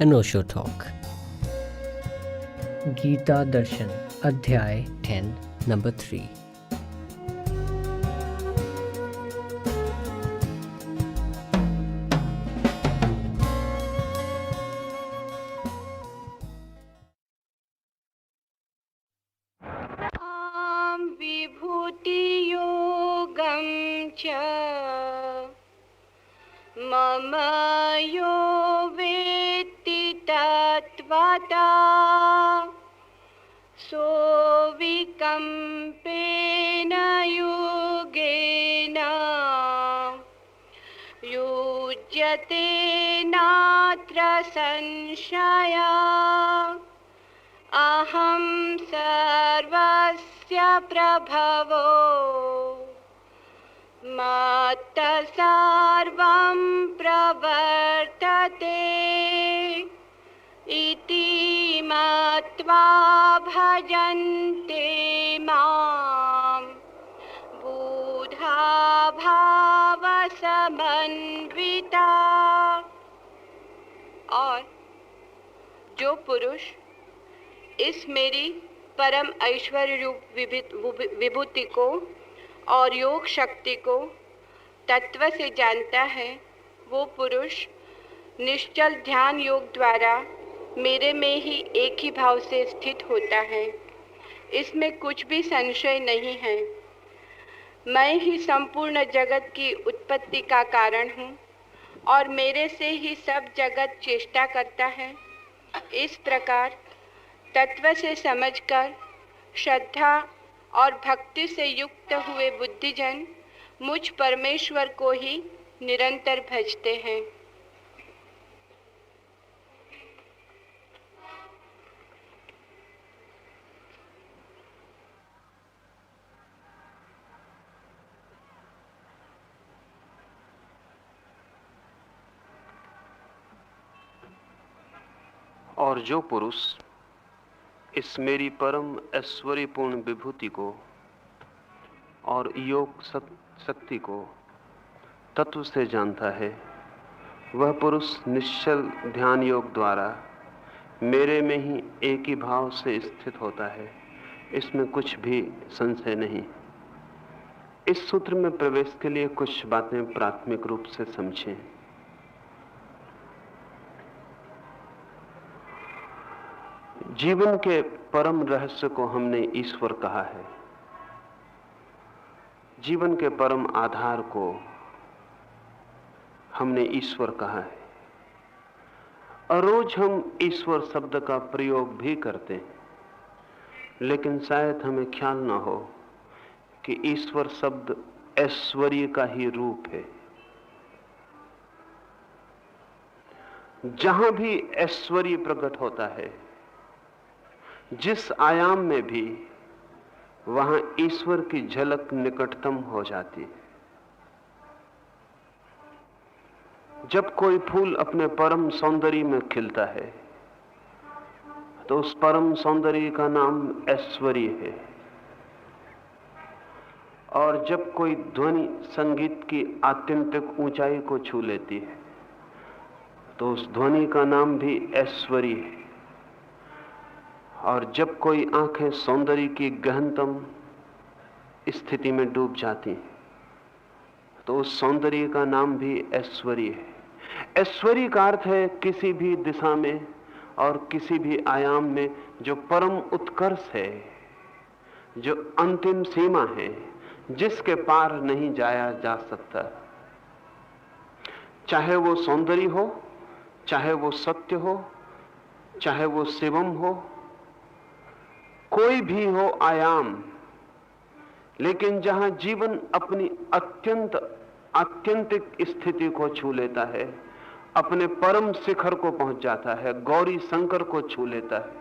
अनोशो talk. Gita दर्शन अध्याय 10 number 3। विभूति योगं च मम यो वेत्ति तत्त्वता सोऽविकम्पेन योगेन युज्यते नात्र संशयः। अहं सर्वस्य प्रभवो मत्तः सर्वं प्रवर्तते इति मत्वा भजन्ते मां बुधा भावसमन्विता। और जो पुरुष इस मेरी परम ऐश्वर्य रूप विभूति को और योग शक्ति को तत्व से जानता है, वो पुरुष निश्चल ध्यान योग द्वारा मेरे में ही एक ही भाव से स्थित होता है। इसमें कुछ भी संशय नहीं है। मैं ही संपूर्ण जगत की उत्पत्ति का कारण हूँ और मेरे से ही सब जगत चेष्टा करता है। इस प्रकार तत्व से समझकर श्रद्धा और भक्ति से युक्त हुए बुद्धिजन मुझ परमेश्वर को ही निरंतर भजते हैं। और जो पुरुष इस मेरी परम ऐश्वर्यपूर्ण विभूति को और योग शक्ति को तत्व से जानता है, वह पुरुष निश्चल ध्यान योग द्वारा मेरे में ही एक ही भाव से स्थित होता है। इसमें कुछ भी संशय नहीं। इस सूत्र में प्रवेश के लिए कुछ बातें प्राथमिक रूप से समझें। जीवन के परम रहस्य को हमने ईश्वर कहा है। जीवन के परम आधार को हमने ईश्वर कहा है। और रोज हम ईश्वर शब्द का प्रयोग भी करते हैं, लेकिन शायद हमें ख्याल ना हो कि ईश्वर शब्द ऐश्वर्य का ही रूप है। जहां भी ऐश्वर्य प्रकट होता है, जिस आयाम में भी, वहां ईश्वर की झलक निकटतम हो जाती है। जब कोई फूल अपने परम सौंदर्य में खिलता है, तो उस परम सौंदर्य का नाम ऐश्वर्य है। और जब कोई ध्वनि संगीत की आत्यंतिक ऊंचाई को छू लेती है, तो उस ध्वनि का नाम भी ऐश्वर्य है। और जब कोई आंखें सौंदर्य की गहनतम स्थिति में डूब जाती हैं, तो उस सौंदर्य का नाम भी ऐश्वर्य है। ऐश्वर्य का अर्थ है किसी भी दिशा में और किसी भी आयाम में जो परम उत्कर्ष है, जो अंतिम सीमा है, जिसके पार नहीं जाया जा सकता। चाहे वो सौंदर्य हो, चाहे वो सत्य हो, चाहे वो शिवम हो, कोई भी हो आयाम, लेकिन जहां जीवन अपनी आत्यंतिक स्थिति को छू लेता है, अपने परम शिखर को पहुंच जाता है, गौरी शंकर को छू लेता है,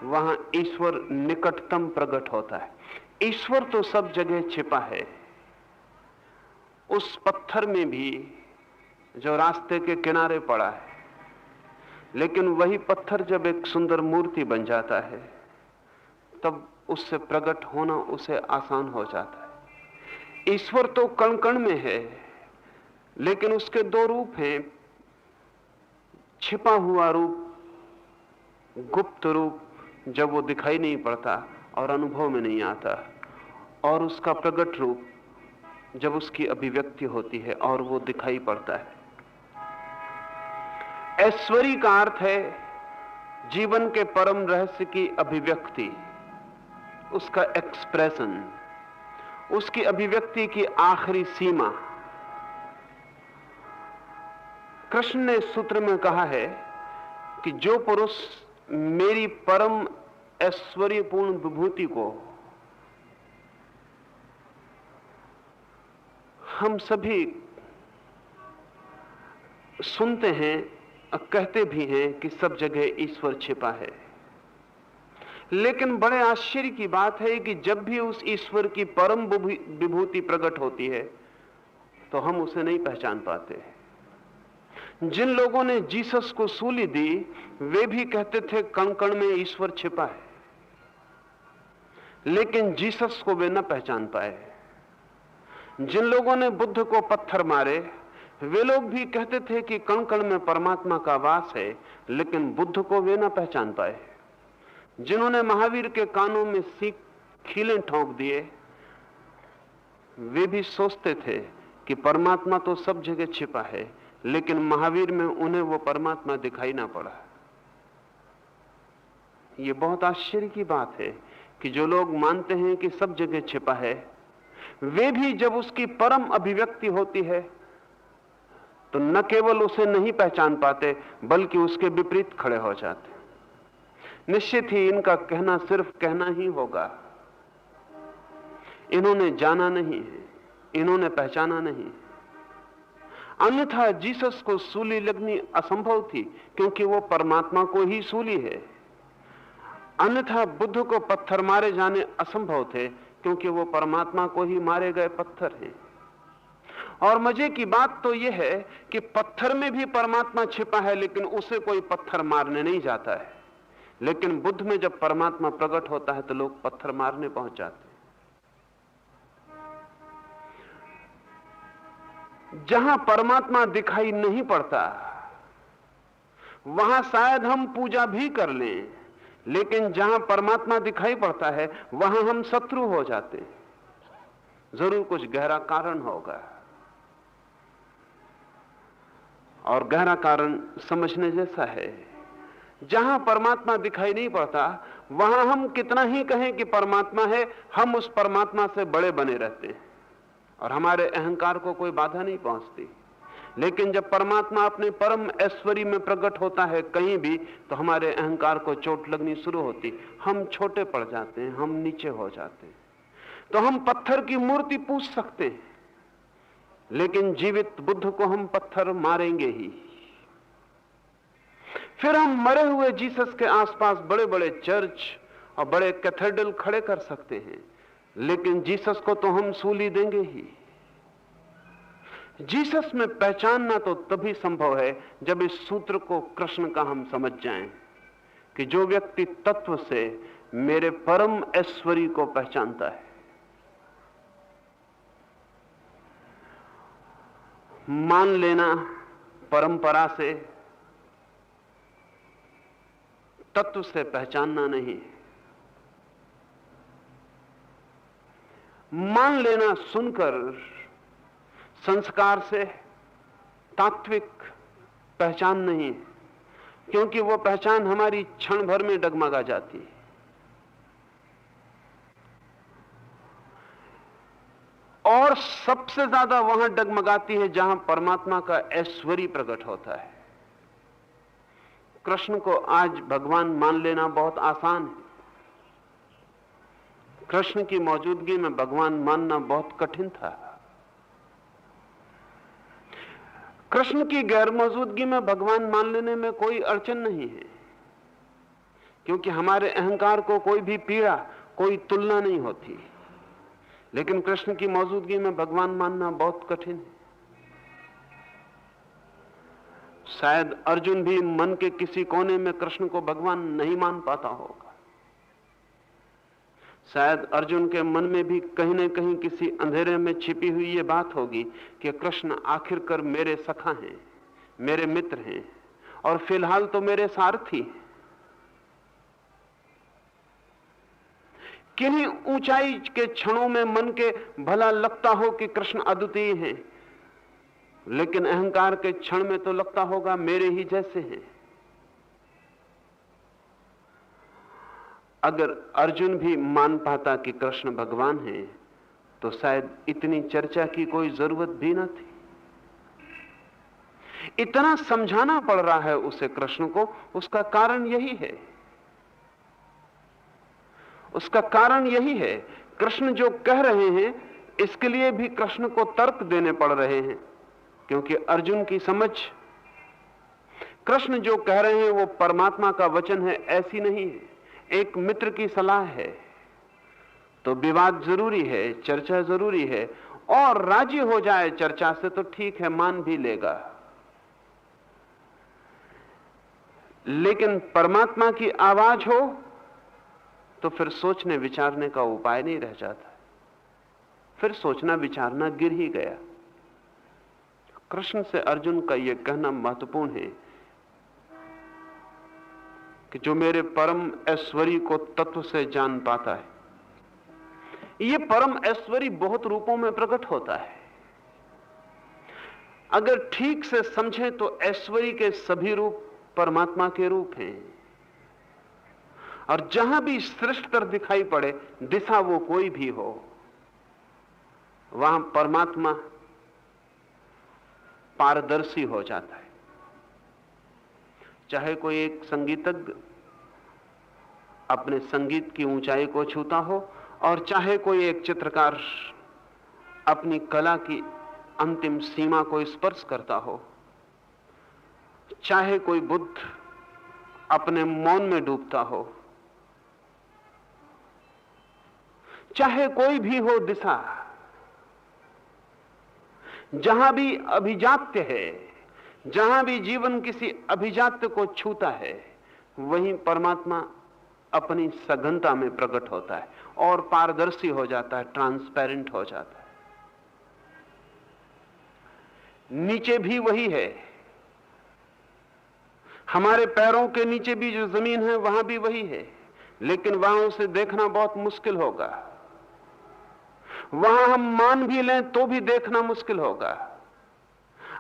वहां ईश्वर निकटतम प्रकट होता है। ईश्वर तो सब जगह छिपा है। उस पत्थर में भी जो रास्ते के किनारे पड़ा है, लेकिन वही पत्थर जब एक सुंदर मूर्ति बन जाता है, तब उससे प्रकट होना उसे आसान हो जाता है। ईश्वर तो कण कण में है, लेकिन उसके दो रूप हैं। छिपा हुआ रूप, गुप्त रूप, जब वो दिखाई नहीं पड़ता और अनुभव में नहीं आता, और उसका प्रकट रूप जब उसकी अभिव्यक्ति होती है और वो दिखाई पड़ता है। ऐश्वर्य का अर्थ है जीवन के परम रहस्य की अभिव्यक्ति, उसका एक्सप्रेशन, उसकी अभिव्यक्ति की आखिरी सीमा। कृष्ण ने सूत्र में कहा है कि जो पुरुष मेरी परम ऐश्वर्यपूर्ण विभूति को, हम सभी सुनते हैं, कहते भी हैं कि सब जगह ईश्वर छिपा है, लेकिन बड़े आश्चर्य की बात है कि जब भी उस ईश्वर की परम विभूति प्रकट होती है तो हम उसे नहीं पहचान पाते। जिन लोगों ने जीसस को सूली दी वे भी कहते थे कण कण में ईश्वर छिपा है, लेकिन जीसस को वे न पहचान पाए। जिन लोगों ने बुद्ध को पत्थर मारे वे लोग भी कहते थे कि कण कण में परमात्मा का वास है, लेकिन बुद्ध को वे न पहचान पाए। जिन्होंने महावीर के कानों में खीलें ठोंक दिए वे भी सोचते थे कि परमात्मा तो सब जगह छिपा है, लेकिन महावीर में उन्हें वो परमात्मा दिखाई ना पड़ा। ये बहुत आश्चर्य की बात है कि जो लोग मानते हैं कि सब जगह छिपा है, वे भी जब उसकी परम अभिव्यक्ति होती है तो न केवल उसे नहीं पहचान पाते बल्कि उसके विपरीत खड़े हो जाते। निश्चित ही इनका कहना सिर्फ कहना ही होगा, इन्होंने जाना नहीं है, इन्होंने पहचाना नहीं। अन्यथा जीसस को सूली लगनी असंभव थी क्योंकि वो परमात्मा को ही सूली है। अन्यथा बुद्ध को पत्थर मारे जाने असंभव थे क्योंकि वो परमात्मा को ही मारे गए पत्थर हैं। और मजे की बात तो यह है कि पत्थर में भी परमात्मा छिपा है, लेकिन उसे कोई पत्थर मारने नहीं जाता है। लेकिन बुद्ध में जब परमात्मा प्रकट होता है तो लोग पत्थर मारने पहुंच जाते हैं। जहां परमात्मा दिखाई नहीं पड़ता वहां शायद हम पूजा भी कर लें, लेकिन जहां परमात्मा दिखाई पड़ता है वहां हम शत्रु हो जाते हैं। जरूर कुछ गहरा कारण होगा, और गहरा कारण समझने जैसा है। जहां परमात्मा दिखाई नहीं पड़ता वहां हम कितना ही कहें कि परमात्मा है, हम उस परमात्मा से बड़े बने रहते हैं और हमारे अहंकार को कोई बाधा नहीं पहुंचती। लेकिन जब परमात्मा अपने परम ऐश्वर्य में प्रकट होता है कहीं भी, तो हमारे अहंकार को चोट लगनी शुरू होती, हम छोटे पड़ जाते हैं, हम नीचे हो जाते हैं। तो हम पत्थर की मूर्ति पूज सकते हैं, लेकिन जीवित बुद्ध को हम पत्थर मारेंगे ही। फिर हम मरे हुए जीसस के आसपास बड़े बड़े चर्च और बड़े कैथेड्रल खड़े कर सकते हैं, लेकिन जीसस को तो हम सूली देंगे ही। जीसस में पहचानना तो तभी संभव है जब इस सूत्र को कृष्ण का हम समझ जाएं कि जो व्यक्ति तत्व से मेरे परम ऐश्वर्य को पहचानता है, मान लेना परंपरा से, तत्व से पहचानना नहीं। मान लेना सुनकर संस्कार से तात्विक पहचान नहीं, क्योंकि वो पहचान हमारी क्षण भर में डगमगा जाती है। और सबसे ज्यादा वहां डगमगाती है जहां परमात्मा का ऐश्वर्य प्रकट होता है। कृष्ण को आज भगवान मान लेना बहुत आसान है, कृष्ण की मौजूदगी में भगवान मानना बहुत कठिन था। कृष्ण की गैर मौजूदगी में भगवान मान लेने में कोई अड़चन नहीं है, क्योंकि हमारे अहंकार को कोई भी पीड़ा, कोई तुलना नहीं होती। लेकिन कृष्ण की मौजूदगी में भगवान मानना बहुत कठिन है। शायद अर्जुन भी मन के किसी कोने में कृष्ण को भगवान नहीं मान पाता होगा। शायद अर्जुन के मन में भी कहीं न कहीं किसी अंधेरे में छिपी हुई ये बात होगी कि कृष्ण आखिरकार मेरे सखा हैं, मेरे मित्र हैं, और फिलहाल तो मेरे सारथी। किन्हीं ऊंचाई के क्षणों में मन के भला लगता हो कि कृष्ण अद्वितीय हैं, लेकिन अहंकार के क्षण में तो लगता होगा मेरे ही जैसे हैं। अगर अर्जुन भी मान पाता कि कृष्ण भगवान हैं, तो शायद इतनी चर्चा की कोई जरूरत भी न थी। इतना समझाना पड़ रहा है उसे कृष्ण को, उसका कारण यही है। उसका कारण यही है, कृष्ण जो कह रहे हैं इसके लिए भी कृष्ण को तर्क देने पड़ रहे हैं, क्योंकि अर्जुन की समझ कृष्ण जो कह रहे हैं वो परमात्मा का वचन है ऐसी नहीं है, एक मित्र की सलाह है। तो विवाद जरूरी है, चर्चा जरूरी है, और राजी हो जाए चर्चा से तो ठीक है, मान भी लेगा। लेकिन परमात्मा की आवाज हो तो फिर सोचने विचारने का उपाय नहीं रह जाता, फिर सोचना विचारना गिर ही गया। कृष्ण से अर्जुन का यह कहना महत्वपूर्ण है कि जो मेरे परम ऐश्वर्य को तत्व से जान पाता है, यह परम ऐश्वर्य बहुत रूपों में प्रकट होता है। अगर ठीक से समझें तो ऐश्वर्य के सभी रूप परमात्मा के रूप हैं, और जहां भी श्रेष्ठ कर दिखाई पड़े, दिशा वो कोई भी हो, वहां परमात्मा पारदर्शी हो जाता है। चाहे कोई एक संगीतज्ञ अपने संगीत की ऊंचाई को छूता हो, और चाहे कोई एक चित्रकार अपनी कला की अंतिम सीमा को स्पर्श करता हो, चाहे कोई बुद्ध अपने मौन में डूबता हो, चाहे कोई भी हो दिशा, जहां भी अभिजात्य है, जहां भी जीवन किसी अभिजात्य को छूता है, वहीं परमात्मा अपनी सघनता में प्रकट होता है और पारदर्शी हो जाता है, ट्रांसपेरेंट हो जाता है। नीचे भी वही है, हमारे पैरों के नीचे भी जो जमीन है वहां भी वही है, लेकिन वहां उसे देखना बहुत मुश्किल होगा। वहां हम मान भी लें तो भी देखना मुश्किल होगा।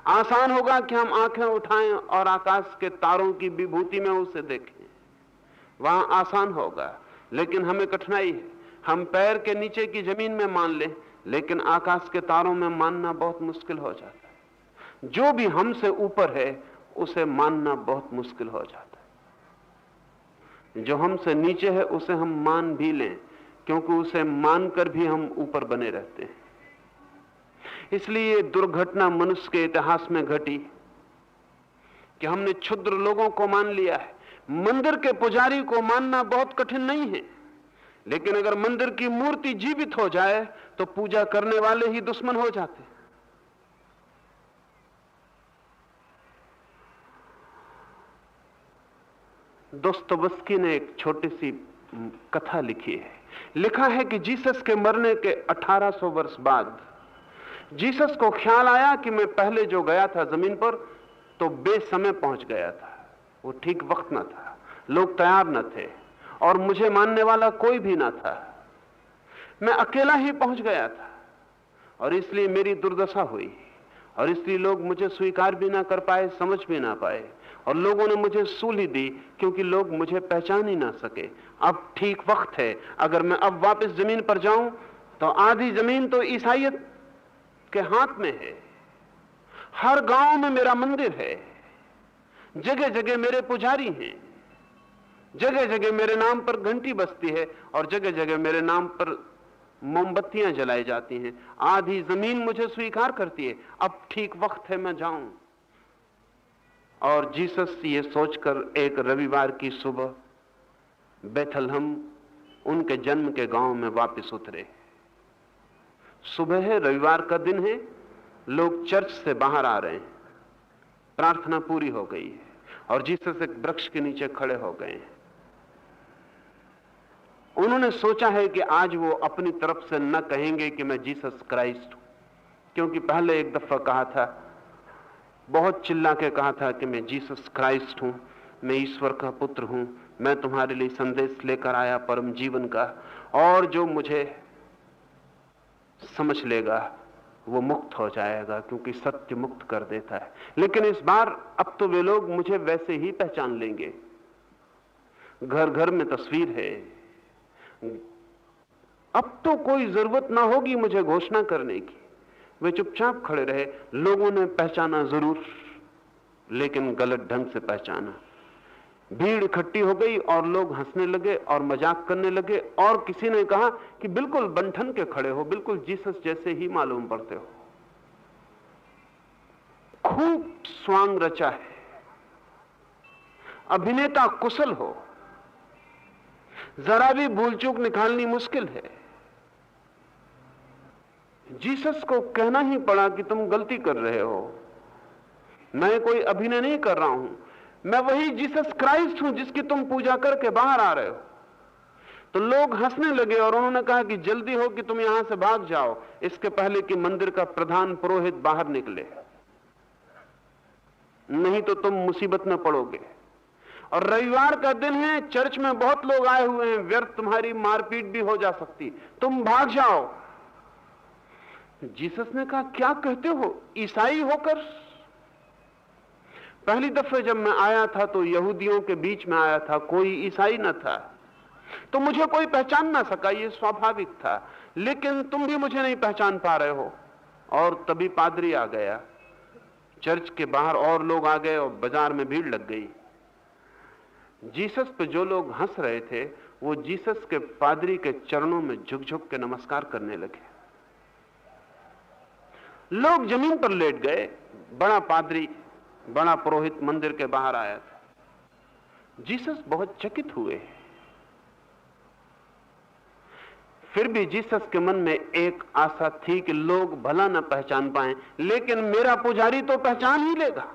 आसान होगा कि हम आंखें उठाएं और आकाश के तारों की विभूति में उसे देखें, वहां आसान होगा, लेकिन हमें कठिनाई है। हम पैर के नीचे की जमीन में मान लें, लेकिन आकाश के तारों में मानना बहुत मुश्किल हो जाता है। जो भी हमसे ऊपर है उसे मानना बहुत मुश्किल हो जाता है। जो हमसे नीचे है उसे हम मान भी लें, क्योंकि उसे मानकर भी हम ऊपर बने रहते हैं। इसलिए दुर्घटना मनुष्य के इतिहास में घटी कि हमने क्षुद्र लोगों को मान लिया है। मंदिर के पुजारी को मानना बहुत कठिन नहीं है, लेकिन अगर मंदिर की मूर्ति जीवित हो जाए तो पूजा करने वाले ही दुश्मन हो जाते। दोस्तोयेवस्की ने एक छोटी सी कथा लिखी है। लिखा है कि जीसस के मरने के 1800 वर्ष बाद जीसस को ख्याल आया कि मैं पहले जो गया था जमीन पर तो बेसमय पहुंच गया था, वो ठीक वक्त न था, लोग तैयार न थे और मुझे मानने वाला कोई भी ना था। मैं अकेला ही पहुंच गया था और इसलिए मेरी दुर्दशा हुई, और इसलिए लोग मुझे स्वीकार भी ना कर पाए, समझ भी ना पाए, और लोगों ने मुझे सूली दी क्योंकि लोग मुझे पहचान ही ना सके। अब ठीक वक्त है, अगर मैं अब वापस जमीन पर जाऊं तो आधी जमीन तो ईसाइयत के हाथ में है। हर गांव में मेरा मंदिर है, जगह जगह मेरे पुजारी हैं, जगह जगह मेरे नाम पर घंटी बजती है और जगह जगह मेरे नाम पर मोमबत्तियां जलाई जाती हैं। आधी जमीन मुझे स्वीकार करती है, अब ठीक वक्त है मैं जाऊं। और जीसस ये सोचकर एक रविवार की सुबह बेथलहम उनके जन्म के गांव में वापस उतरे। सुबह है, रविवार का दिन है, लोग चर्च से बाहर आ रहे हैं, प्रार्थना पूरी हो गई है और जीसस एक वृक्ष के नीचे खड़े हो गए हैं। उन्होंने सोचा है कि आज वो अपनी तरफ से न कहेंगे कि मैं जीसस क्राइस्ट हूं, क्योंकि पहले एक दफा कहा था बहुत चिल्ला के कहा था कि मैं जीसस क्राइस्ट हूं, मैं ईश्वर का पुत्र हूं, मैं तुम्हारे लिए संदेश लेकर आया परम जीवन का, और जो मुझे समझ लेगा वो मुक्त हो जाएगा, क्योंकि सत्य मुक्त कर देता है। लेकिन इस बार अब तो वे लोग मुझे वैसे ही पहचान लेंगे। घर घर में तस्वीर है, अब तो कोई जरूरत ना होगी मुझे घोषणा करने की। वे चुपचाप खड़े रहे। लोगों ने पहचाना जरूर, लेकिन गलत ढंग से पहचाना। भीड़ इकट्ठी हो गई और लोग हंसने लगे और मजाक करने लगे, और किसी ने कहा कि बिल्कुल बंठन के खड़े हो, बिल्कुल जीसस जैसे ही मालूम पड़ते हो। खूब स्वांग रचा है, अभिनेता कुशल हो, जरा भी भूल चूक निकालनी मुश्किल है। जीसस को कहना ही पड़ा कि तुम गलती कर रहे हो, मैं कोई अभिनय नहीं कर रहा हूं, मैं वही जीसस क्राइस्ट हूं जिसकी तुम पूजा करके बाहर आ रहे हो। तो लोग हंसने लगे और उन्होंने कहा कि जल्दी हो कि तुम यहां से भाग जाओ, इसके पहले कि मंदिर का प्रधान पुरोहित बाहर निकले, नहीं तो तुम मुसीबत में पड़ोगे। और रविवार का दिन है, चर्च में बहुत लोग आए हुए हैं, व्यर्थ तुम्हारी मारपीट भी हो जा सकती, तुम भाग जाओ। जीसस ने कहा क्या कहते हो, ईसाई होकर? पहली दफे जब मैं आया था तो यहूदियों के बीच में आया था, कोई ईसाई न था, तो मुझे कोई पहचान ना सका, ये स्वाभाविक था। लेकिन तुम भी मुझे नहीं पहचान पा रहे हो। और तभी पादरी आ गया, चर्च के बाहर और लोग आ गए और बाजार में भीड़ लग गई। जीसस पे जो लोग हंस रहे थे वो जीसस के पादरी के चरणों में झुक झुक के नमस्कार करने लगे। लोग जमीन पर लेट गए। बड़ा पादरी, बड़ा पुरोहित मंदिर के बाहर आया था। जीसस बहुत चकित हुए। फिर भी जीसस के मन में एक आशा थी कि लोग भला न पहचान पाएं, लेकिन मेरा पुजारी तो पहचान ही लेगा।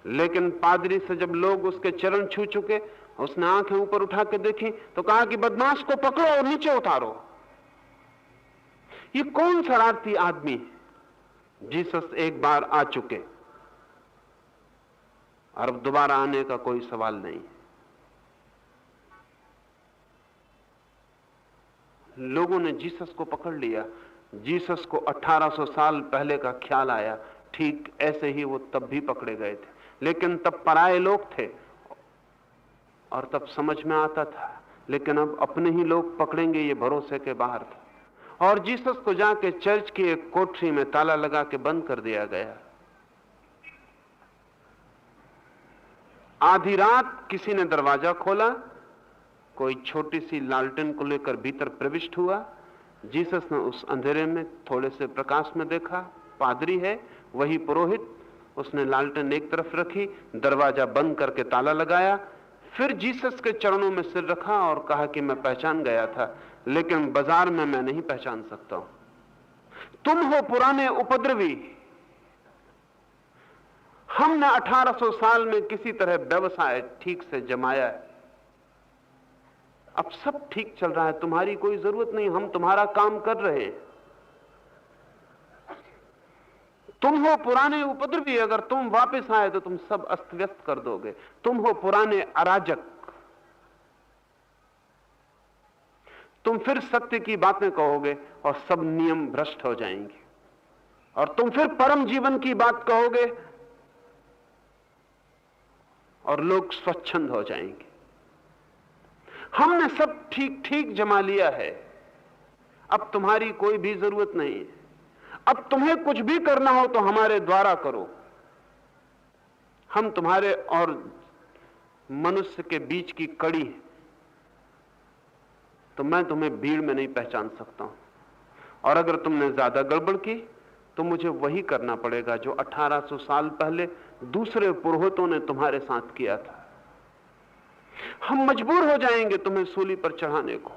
लेकिन पादरी से जब लोग उसके चरण छू चुके, उसने आंखें ऊपर उठा के देखी तो कहा कि बदमाश को पकड़ो और नीचे उतारो। ये कौन शरारती आदमी? जीसस एक बार आ चुके और अब दोबारा आने का कोई सवाल नहीं। लोगों ने जीसस को पकड़ लिया। जीसस को 1800 साल पहले का ख्याल आया, ठीक ऐसे ही वो तब भी पकड़े गए थे, लेकिन तब पराये लोग थे और तब समझ में आता था, लेकिन अब अपने ही लोग पकड़ेंगे ये भरोसे के बाहर था। और जीसस को जाके चर्च की एक कोठरी में ताला लगा के बंद कर दिया गया। आधी रात किसी ने दरवाजा खोला, कोई छोटी सी लालटेन को लेकर भीतर प्रविष्ट हुआ। जीसस ने उस अंधेरे में थोड़े से प्रकाश में देखा, पादरी है, वही पुरोहित। उसने लालटेन एक तरफ रखी, दरवाजा बंद करके ताला लगाया, फिर जीसस के चरणों में सिर रखा और कहा कि मैं पहचान गया था, लेकिन बाजार में मैं नहीं पहचान सकता हूं। तुम हो पुराने उपद्रवी। हमने 1800 साल में किसी तरह व्यवसाय ठीक से जमाया है, अब सब ठीक चल रहा है, तुम्हारी कोई जरूरत नहीं, हम तुम्हारा काम कर रहे हैं। तुम हो पुराने उपद्रवी, अगर तुम वापस आए तो तुम सब अस्त व्यस्त कर दोगे। तुम हो पुराने अराजक, तुम फिर सत्य की बातें कहोगे और सब नियम भ्रष्ट हो जाएंगे, और तुम फिर परम जीवन की बात कहोगे और लोग स्वच्छंद हो जाएंगे। हमने सब ठीक ठीक जमा लिया है, अब तुम्हारी कोई भी जरूरत नहीं है। अब तुम्हें कुछ भी करना हो तो हमारे द्वारा करो। हम तुम्हारे और मनुष्य के बीच की कड़ी है, तो मैं तुम्हें भीड़ में नहीं पहचान सकता हूं। और अगर तुमने ज्यादा गड़बड़ की तो मुझे वही करना पड़ेगा जो 1800 साल पहले दूसरे पुरोहितों ने तुम्हारे साथ किया था। हम मजबूर हो जाएंगे तुम्हें सूली पर चढ़ाने को।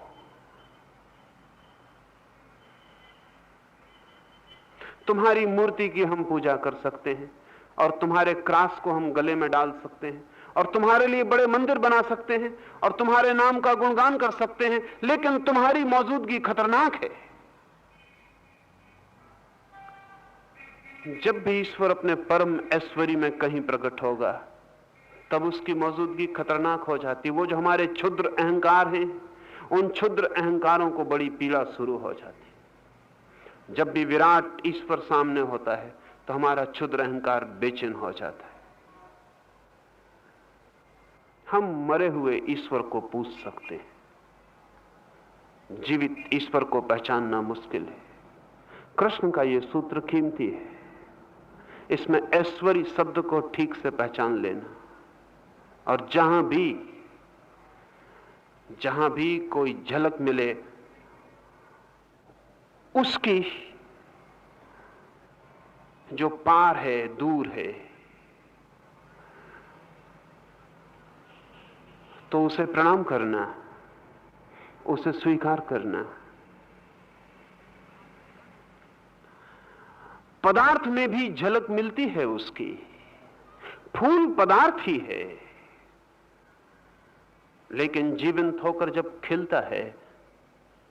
तुम्हारी मूर्ति की हम पूजा कर सकते हैं और तुम्हारे क्रास को हम गले में डाल सकते हैं और तुम्हारे लिए बड़े मंदिर बना सकते हैं और तुम्हारे नाम का गुणगान कर सकते हैं, लेकिन तुम्हारी मौजूदगी खतरनाक है। जब भी ईश्वर अपने परम ऐश्वर्य में कहीं प्रकट होगा तब उसकी मौजूदगी खतरनाक हो जाती। वो जो हमारे क्षुद्र अहंकार हैं, उन क्षुद्र अहंकारों को बड़ी पीड़ा शुरू हो जाती। जब भी विराट ईश्वर सामने होता है तो हमारा क्षुद्र अहंकार बेचैन हो जाता है। हम मरे हुए ईश्वर को पूछ सकते हैं, जीवित ईश्वर को पहचानना मुश्किल है। कृष्ण का यह सूत्र कीमती है। इसमें ऐश्वर्य शब्द को ठीक से पहचान लेना, और जहां भी कोई झलक मिले उसकी जो पार है, दूर है, तो उसे प्रणाम करना, उसे स्वीकार करना। पदार्थ में भी झलक मिलती है उसकी। फूल पदार्थ ही है, लेकिन जीवंत होकर जब खिलता है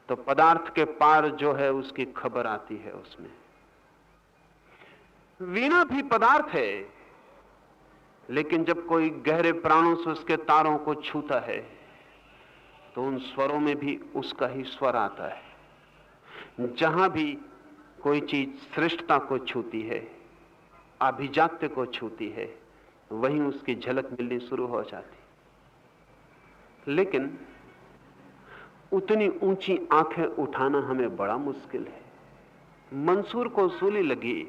तो पदार्थ के पार जो है उसकी खबर आती है उसमें। वीणा भी पदार्थ है, लेकिन जब कोई गहरे प्राणों से उसके तारों को छूता है तो उन स्वरों में भी उसका ही स्वर आता है। जहां भी कोई चीज श्रेष्ठता को छूती है, अभिजात्य को छूती है, वहीं उसकी झलक मिलनी शुरू हो जाती। लेकिन उतनी ऊंची आंखें उठाना हमें बड़ा मुश्किल है। मंसूर को सूली लगी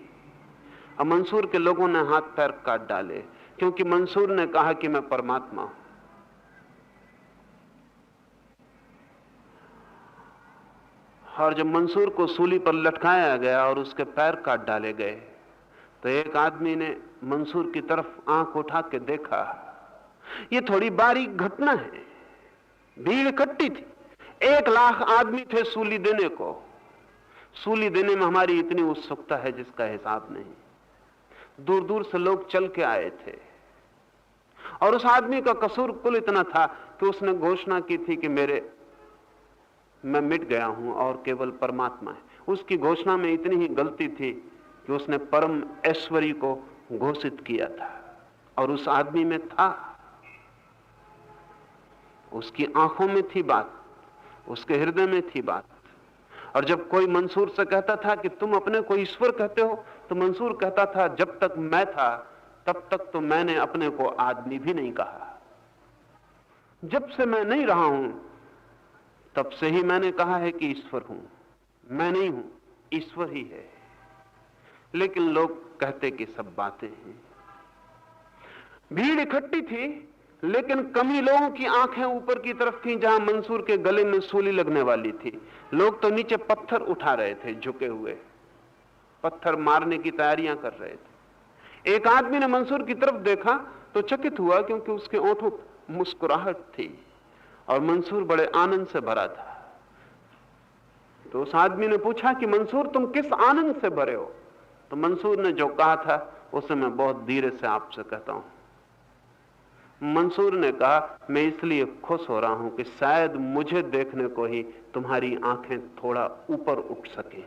और मंसूर के लोगों ने हाथ पैर काट डाले, क्योंकि मंसूर ने कहा कि मैं परमात्मा हूं। और जब मंसूर को सूली पर लटकाया गया और उसके पैर काट डाले गए तो एक आदमी ने मंसूर की तरफ आंख उठा के देखा। यह थोड़ी बारीक घटना है। भीड़ इकट्ठी थी, 1,00,000 आदमी थे सूली देने को। सूली देने में हमारी इतनी उत्सुकता है जिसका हिसाब नहीं। दूर दूर से लोग चल के आए थे, और उस आदमी का कसूर कुल इतना था कि उसने घोषणा की थी कि मैं मिट गया हूं और केवल परमात्मा है। उसकी घोषणा में इतनी ही गलती थी कि उसने परम ऐश्वर्य को घोषित किया था, और उस आदमी में था, उसकी आंखों में थी बात, उसके हृदय में थी बात। और जब कोई मंसूर से कहता था कि तुम अपने को ईश्वर कहते हो, तो मंसूर कहता था जब तक मैं था तब तक तो मैंने अपने को आदमी भी नहीं कहा। जब से मैं नहीं रहा हूं तब से ही मैंने कहा है कि ईश्वर हूं। मैं नहीं हूं, ईश्वर ही है। लेकिन लोग कहते कि सब बातें हैं। भीड़ इकट्ठी थी, लेकिन कम ही लोगों की आंखें ऊपर की तरफ थीं जहां मंसूर के गले में सूली लगने वाली थी। लोग तो नीचे पत्थर उठा रहे थे, झुके हुए पत्थर मारने की तैयारियां कर रहे थे। एक आदमी ने मंसूर की तरफ देखा तो चकित हुआ, क्योंकि उसके ओंठों मुस्कुराहट थी और मंसूर बड़े आनंद से भरा था। तो उस आदमी ने पूछा कि मंसूर तुम किस आनंद से भरे हो? तो मंसूर ने जो कहा था उसे मैं बहुत धीरे से आपसे कहता हूं। मंसूर ने कहा, मैं इसलिए खुश हो रहा हूं कि शायद मुझे देखने को ही तुम्हारी आंखें थोड़ा ऊपर उठ सके।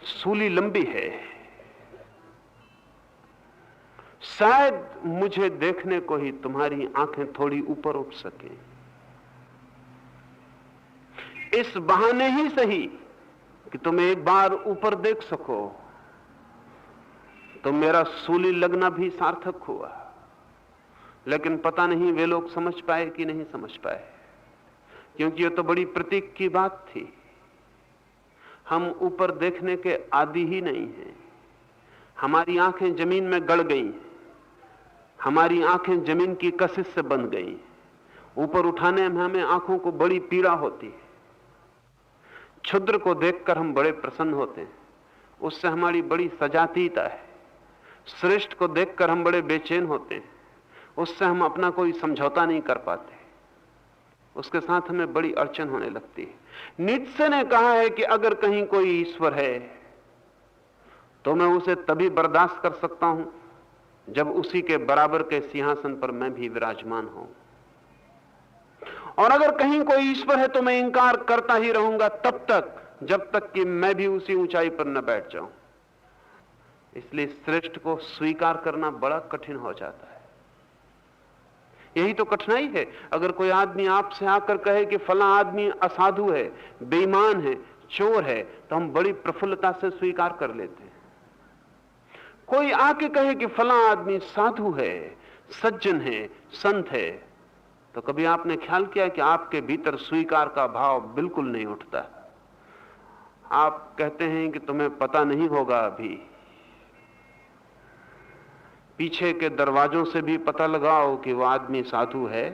सूली लंबी है, शायद मुझे देखने को ही तुम्हारी आंखें थोड़ी ऊपर उठ सके। इस बहाने ही सही कि तुम एक बार ऊपर देख सको तो मेरा सूली लगना भी सार्थक हुआ। लेकिन पता नहीं वे लोग समझ पाए कि नहीं समझ पाए, क्योंकि ये तो बड़ी प्रतीक की बात थी। हम ऊपर देखने के आदी ही नहीं हैं। हमारी आंखें जमीन में गड़ गई, हमारी आंखें जमीन की कशिश से बंध गई। ऊपर उठाने में हमें आंखों को बड़ी पीड़ा होती है। क्षुद्र को देखकर हम बड़े प्रसन्न होते हैं, उससे हमारी बड़ी सजातीयता है। श्रेष्ठ को देखकर हम बड़े बेचैन होते हैं, उससे हम अपना कोई समझौता नहीं कर पाते, उसके साथ हमें बड़ी अड़चन होने लगती है। नीत्शे ने कहा है कि अगर कहीं कोई ईश्वर है तो मैं उसे तभी बर्दाश्त कर सकता हूं जब उसी के बराबर के सिंहासन पर मैं भी विराजमान हूं, और अगर कहीं कोई ईश्वर है तो मैं इंकार करता ही रहूंगा तब तक जब तक कि मैं भी उसी ऊंचाई पर न बैठ जाऊं। इसलिए श्रेष्ठ को स्वीकार करना बड़ा कठिन हो जाता है। यही तो कठिनाई है। अगर कोई आदमी आपसे आकर कहे कि फला आदमी असाधु है, बेईमान है, चोर है, तो हम बड़ी प्रफुल्लता से स्वीकार कर लेते हैं। कोई आके कहे कि फला आदमी साधु है, सज्जन है, संत है, तो कभी आपने ख्याल किया कि आपके भीतर स्वीकार का भाव बिल्कुल नहीं उठता। आप कहते हैं कि तुम्हें पता नहीं होगा, अभी पीछे के दरवाजों से भी पता लगाओ कि वो आदमी साधु है,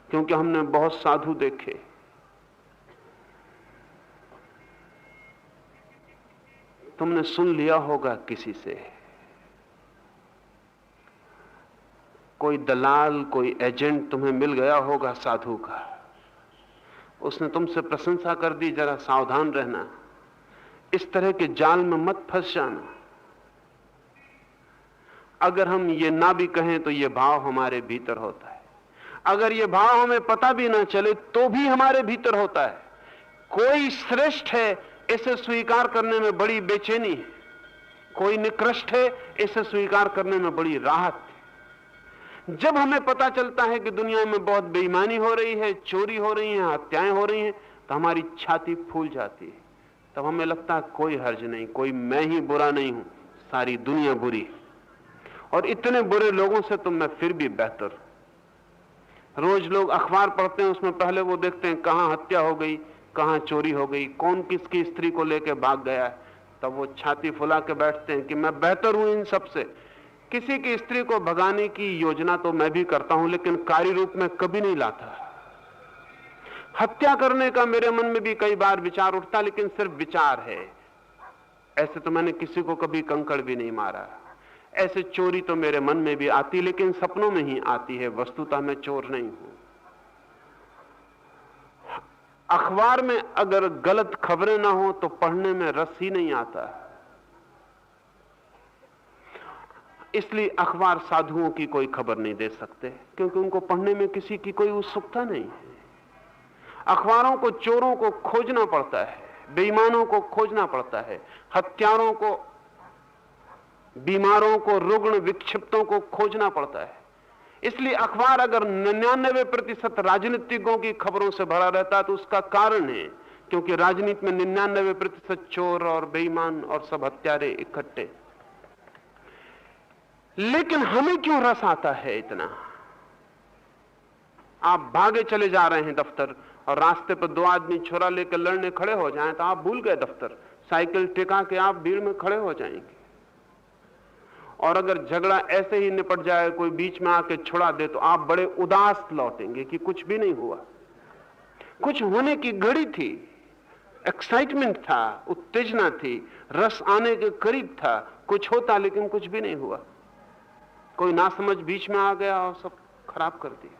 क्योंकि हमने बहुत साधु देखे। तुमने सुन लिया होगा किसी से, कोई दलाल, कोई एजेंट तुम्हें मिल गया होगा साधु का, उसने तुमसे प्रशंसा कर दी, जरा सावधान रहना, इस तरह के जाल में मत फंस जाना। अगर हम ये ना भी कहें तो ये भाव हमारे भीतर होता है। अगर ये भाव हमें पता भी ना चले तो भी हमारे भीतर होता है। कोई श्रेष्ठ है, इसे स्वीकार करने में बड़ी बेचैनी है। कोई निकृष्ट है, इसे स्वीकार करने में बड़ी राहत है। जब हमें पता चलता है कि दुनिया में बहुत बेईमानी हो रही है, चोरी हो रही है, हत्याएं हो रही हैं, तो हमारी छाती फूल जाती है। तब हमें लगता है कोई हर्ज नहीं, कोई मैं ही बुरा नहीं हूं, सारी दुनिया बुरी है, और इतने बुरे लोगों से तो मैं फिर भी बेहतर। रोज लोग अखबार पढ़ते हैं, उसमें पहले वो देखते हैं कहां हत्या हो गई, कहां चोरी हो गई, कौन किसकी स्त्री को लेकर भाग गया है। तब वो छाती फुला के बैठते हैं कि मैं बेहतर हूं इन सबसे। किसी की स्त्री को भगाने की योजना तो मैं भी करता हूं, लेकिन कार्य रूप में कभी नहीं लाता। हत्या करने का मेरे मन में भी कई बार विचार उठता, लेकिन सिर्फ विचार है। ऐसे तो मैंने किसी को कभी कंकड़ भी नहीं मारा। ऐसे चोरी तो मेरे मन में भी आती, लेकिन सपनों में ही आती है, वस्तुतः मैं चोर नहीं हूं। अखबार में अगर गलत खबरें ना हो तो पढ़ने में रस ही नहीं आता। इसलिए अखबार साधुओं की कोई खबर नहीं दे सकते, क्योंकि उनको पढ़ने में किसी की कोई उत्सुकता नहीं है। अखबारों को चोरों को खोजना पड़ता है, बेईमानों को खोजना पड़ता है, हत्यारों को, बीमारों को, रुग्ण विक्षिप्तों को खोजना पड़ता है। इसलिए अखबार अगर 99% राजनीतिकों की खबरों से भरा रहता है तो उसका कारण है क्योंकि राजनीति में 99% चोर और बेईमान और सब हत्यारे इकट्ठे। लेकिन हमें क्यों रस आता है इतना? आप भागे चले जा रहे हैं दफ्तर और रास्ते पर 2 आदमी छुरा लेकर लड़ने खड़े हो जाएं तो आप भूल गए दफ्तर, साइकिल टिका के आप भीड़ में खड़े हो जाएंगे। और अगर झगड़ा ऐसे ही निपट जाए, कोई बीच में आके छुड़ा दे, तो आप बड़े उदास लौटेंगे कि कुछ भी नहीं हुआ। कुछ होने की घड़ी थी, एक्साइटमेंट था, उत्तेजना थी, रस आने के करीब था, कुछ होता, लेकिन कुछ भी नहीं हुआ। कोई नासमझ बीच में आ गया और सब खराब कर दिया।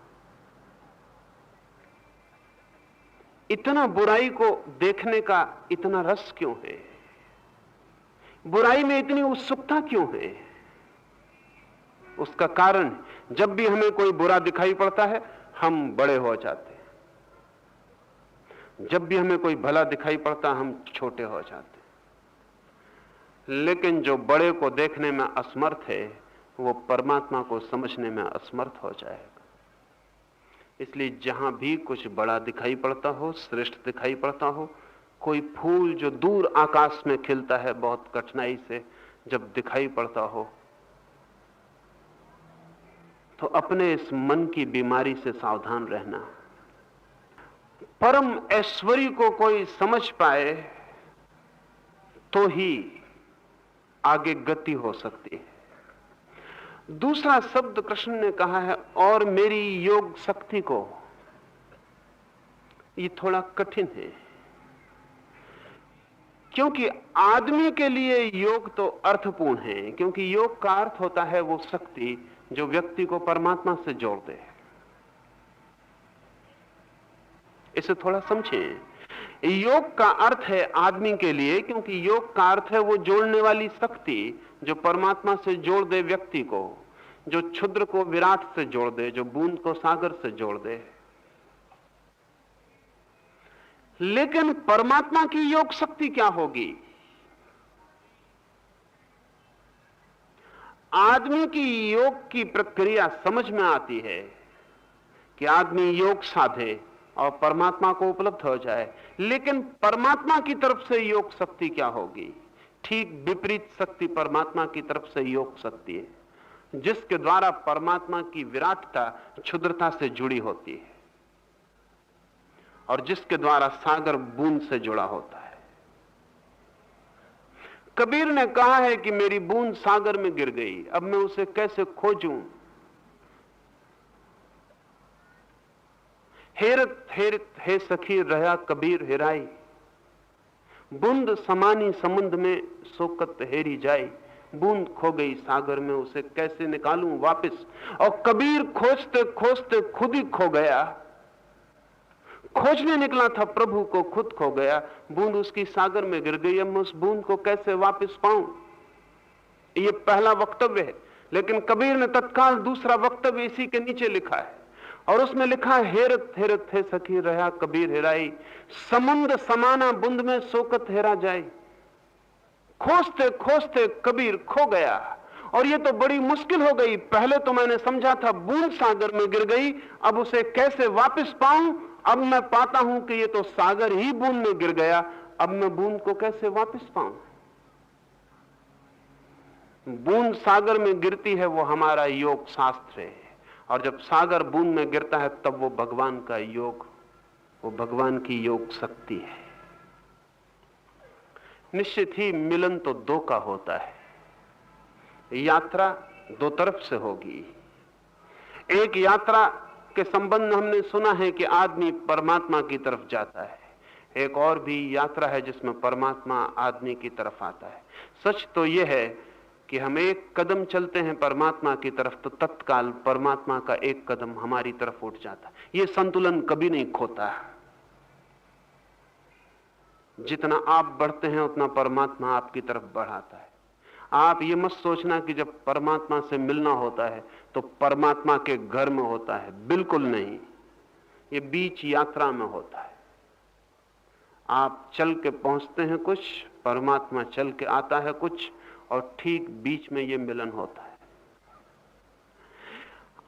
इतना बुराई को देखने का इतना रस क्यों है? बुराई में इतनी उत्सुकता क्यों है? उसका कारण, जब भी हमें कोई बुरा दिखाई पड़ता है हम बड़े हो जाते हैं, जब भी हमें कोई भला दिखाई पड़ता है हम छोटे हो जाते हैं। लेकिन जो बड़े को देखने में असमर्थ है वो परमात्मा को समझने में असमर्थ हो जाएगा। इसलिए जहां भी कुछ बड़ा दिखाई पड़ता हो, श्रेष्ठ दिखाई पड़ता हो, कोई फूल जो दूर आकाश में खिलता है बहुत कठिनाई से जब दिखाई पड़ता हो, तो अपने इस मन की बीमारी से सावधान रहना। परम ऐश्वर्य को कोई समझ पाए तो ही आगे गति हो सकती है। दूसरा शब्द कृष्ण ने कहा है, और मेरी योग शक्ति को। ये थोड़ा कठिन है, क्योंकि आदमी के लिए योग तो अर्थपूर्ण है, क्योंकि योग का अर्थ होता है वो शक्ति जो व्यक्ति को परमात्मा से जोड़ दे। इसे थोड़ा समझें। योग का अर्थ है आदमी के लिए, क्योंकि योग का अर्थ है वो जोड़ने वाली शक्ति जो परमात्मा से जोड़ दे व्यक्ति को, जो क्षुद्र को विराट से जोड़ दे, जो बूंद को सागर से जोड़ दे। लेकिन परमात्मा की योग शक्ति क्या होगी? आदमी की योग की प्रक्रिया समझ में आती है कि आदमी योग साधे और परमात्मा को उपलब्ध हो जाए, लेकिन परमात्मा की तरफ से योग शक्ति क्या होगी? ठीक विपरीत शक्ति परमात्मा की तरफ से योग शक्ति है, जिसके द्वारा परमात्मा की विराटता क्षुद्रता से जुड़ी होती है और जिसके द्वारा सागर बूंद से जुड़ा होता है। कबीर ने कहा है कि मेरी बूंद सागर में गिर गई, अब मैं उसे कैसे खोजूं? हेरत हेरत हे सखी रहा कबीर हेराई, बूंद समानी समुद्र में सोकत हेरी जाई। बूंद खो गई सागर में, उसे कैसे निकालूं वापस? और कबीर खोजते खोजते खुद ही खो गया। खोजने निकला था प्रभु को, खुद खो गया। बूंद उसकी सागर में गिर गई, अब मैं उस बूंद को कैसे वापस पाऊं? ये पहला वक्तव्य है, लेकिन कबीर ने तत्काल दूसरा वक्तव्य इसी के नीचे लिखा है और उसमें लिखा है, हेरत हेरत हे सखी रहा कबीर हेराई, समुद्र समाना बूंद में सोकत हेरा जाए। खोजते खोजते कबीर खो गया और ये तो बड़ी मुश्किल हो गई। पहले तो मैंने समझा था बूंद सागर में गिर गई, अब उसे कैसे वापस पाऊं? अब मैं पाता हूं कि ये तो सागर ही बूंद में गिर गया, अब मैं बूंद को कैसे वापस पाऊं? बूंद सागर में गिरती है वो हमारा योग शास्त्र है, और जब सागर बूंद में गिरता है तब वो भगवान का योग, वो भगवान की योग शक्ति है। निश्चित ही मिलन तो दो का होता है, यात्रा दो तरफ से होगी। एक यात्रा के संबंध में हमने सुना है कि आदमी परमात्मा की तरफ जाता है, एक और भी यात्रा है जिसमें परमात्मा आदमी की तरफ आता है। सच तो यह है कि हम एक कदम चलते हैं परमात्मा की तरफ तो तत्काल परमात्मा का एक कदम हमारी तरफ उठ जाता है। यह संतुलन कभी नहीं खोता। जितना आप बढ़ते हैं उतना परमात्मा आपकी तरफ बढ़ाता है। आप ये मत सोचना कि जब परमात्मा से मिलना होता है तो परमात्मा के घर में होता है, बिल्कुल नहीं। ये बीच यात्रा में होता है। आप चल के पहुंचते हैं कुछ, परमात्मा चल के आता है कुछ, और ठीक बीच में ये मिलन होता है।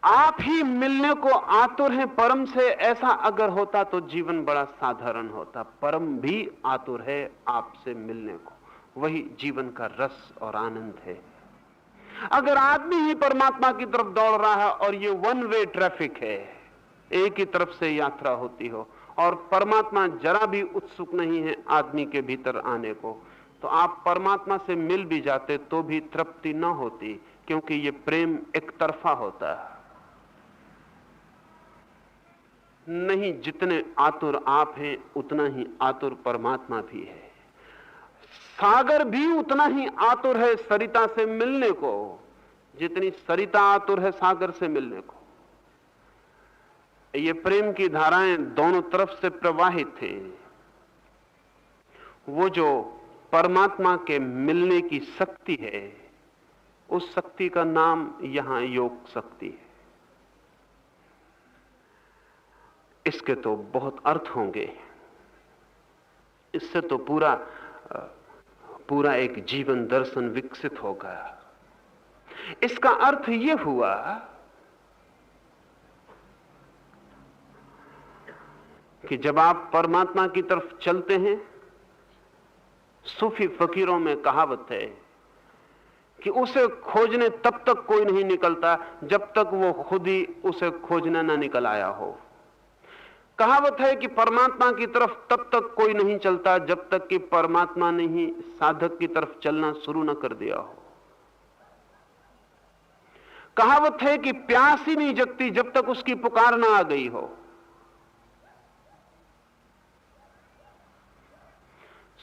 आप ही मिलने को आतुर हैं परम से, ऐसा अगर होता तो जीवन बड़ा साधारण होता। परम भी आतुर है आपसे मिलने को, वही जीवन का रस और आनंद है। अगर आदमी ही परमात्मा की तरफ दौड़ रहा है और ये वन वे ट्रैफिक है, एक ही तरफ से यात्रा होती हो, और परमात्मा जरा भी उत्सुक नहीं है आदमी के भीतर आने को, तो आप परमात्मा से मिल भी जाते तो भी तृप्ति न होती, क्योंकि ये प्रेम एक तरफा होता है। नहीं, जितने आतुर आप हैं उतना ही आतुर परमात्मा भी है। सागर भी उतना ही आतुर है सरिता से मिलने को, जितनी सरिता आतुर है सागर से मिलने को। ये प्रेम की धाराएं दोनों तरफ से प्रवाहित हैं। वो जो परमात्मा के मिलने की शक्ति है, उस शक्ति का नाम यहां योग शक्ति है। इसके तो बहुत अर्थ होंगे, इससे तो पूरा एक जीवन दर्शन विकसित होगा। इसका अर्थ यह हुआ कि जब आप परमात्मा की तरफ चलते हैं, सूफी फकीरों में कहावत है कि उसे खोजने तब तक कोई नहीं निकलता जब तक वो खुद ही उसे खोजने ना निकल आया हो। कहावत है कि परमात्मा की तरफ तब तक कोई नहीं चलता जब तक कि परमात्मा ने ही साधक की तरफ चलना शुरू न कर दिया हो। कहावत है कि प्यास ही नहीं जगती जब तक उसकी पुकार ना आ गई हो।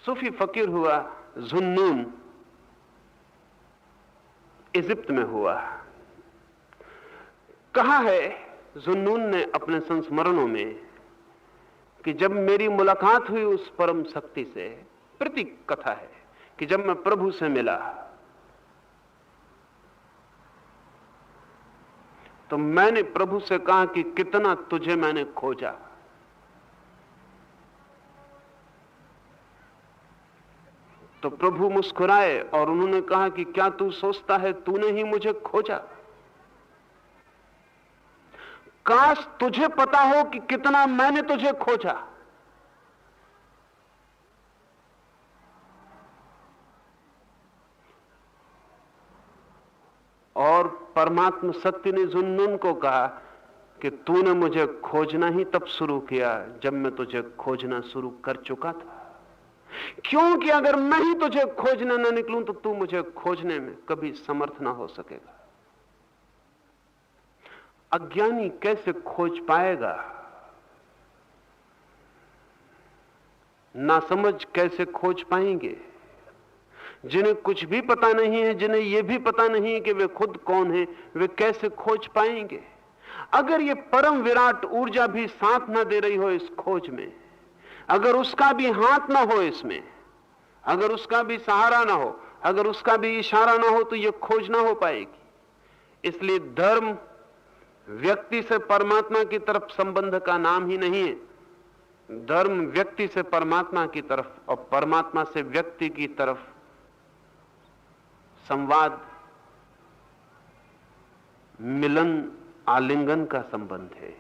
सूफी फकीर हुआ जुन्नून, इजिप्ट में हुआ। कहा है जुन्नून ने अपने संस्मरणों में कि जब मेरी मुलाकात हुई उस परम शक्ति से, प्रतीक कथा है कि जब मैं प्रभु से मिला तो मैंने प्रभु से कहा कि कितना तुझे मैंने खोजा। तो प्रभु मुस्कुराए और उन्होंने कहा कि क्या तू सोचता है तूने ही मुझे खोजा? काश तुझे पता हो कि कितना मैंने तुझे खोजा। और परमात्मा सत्य ने जुन्नून को कहा कि तूने मुझे खोजना ही तब शुरू किया जब मैं तुझे खोजना शुरू कर चुका था, क्योंकि अगर मैं ही तुझे खोजने न निकलूं तो तू मुझे खोजने में कभी समर्थ ना हो सकेगा। अज्ञानी कैसे खोज पाएगा? नासमझ कैसे खोज पाएंगे? जिन्हें कुछ भी पता नहीं है, जिन्हें यह भी पता नहीं है कि वे खुद कौन हैं, वे कैसे खोज पाएंगे? अगर ये परम विराट ऊर्जा भी साथ ना दे रही हो इस खोज में, अगर उसका भी हाथ ना हो इसमें, अगर उसका भी सहारा ना हो, अगर उसका भी इशारा ना हो, तो ये खोज ना हो पाएगी। इसलिए धर्म व्यक्ति से परमात्मा की तरफ संबंध का नाम ही नहीं है। धर्म व्यक्ति से परमात्मा की तरफ और परमात्मा से व्यक्ति की तरफ संवाद, मिलन, आलिंगन का संबंध है।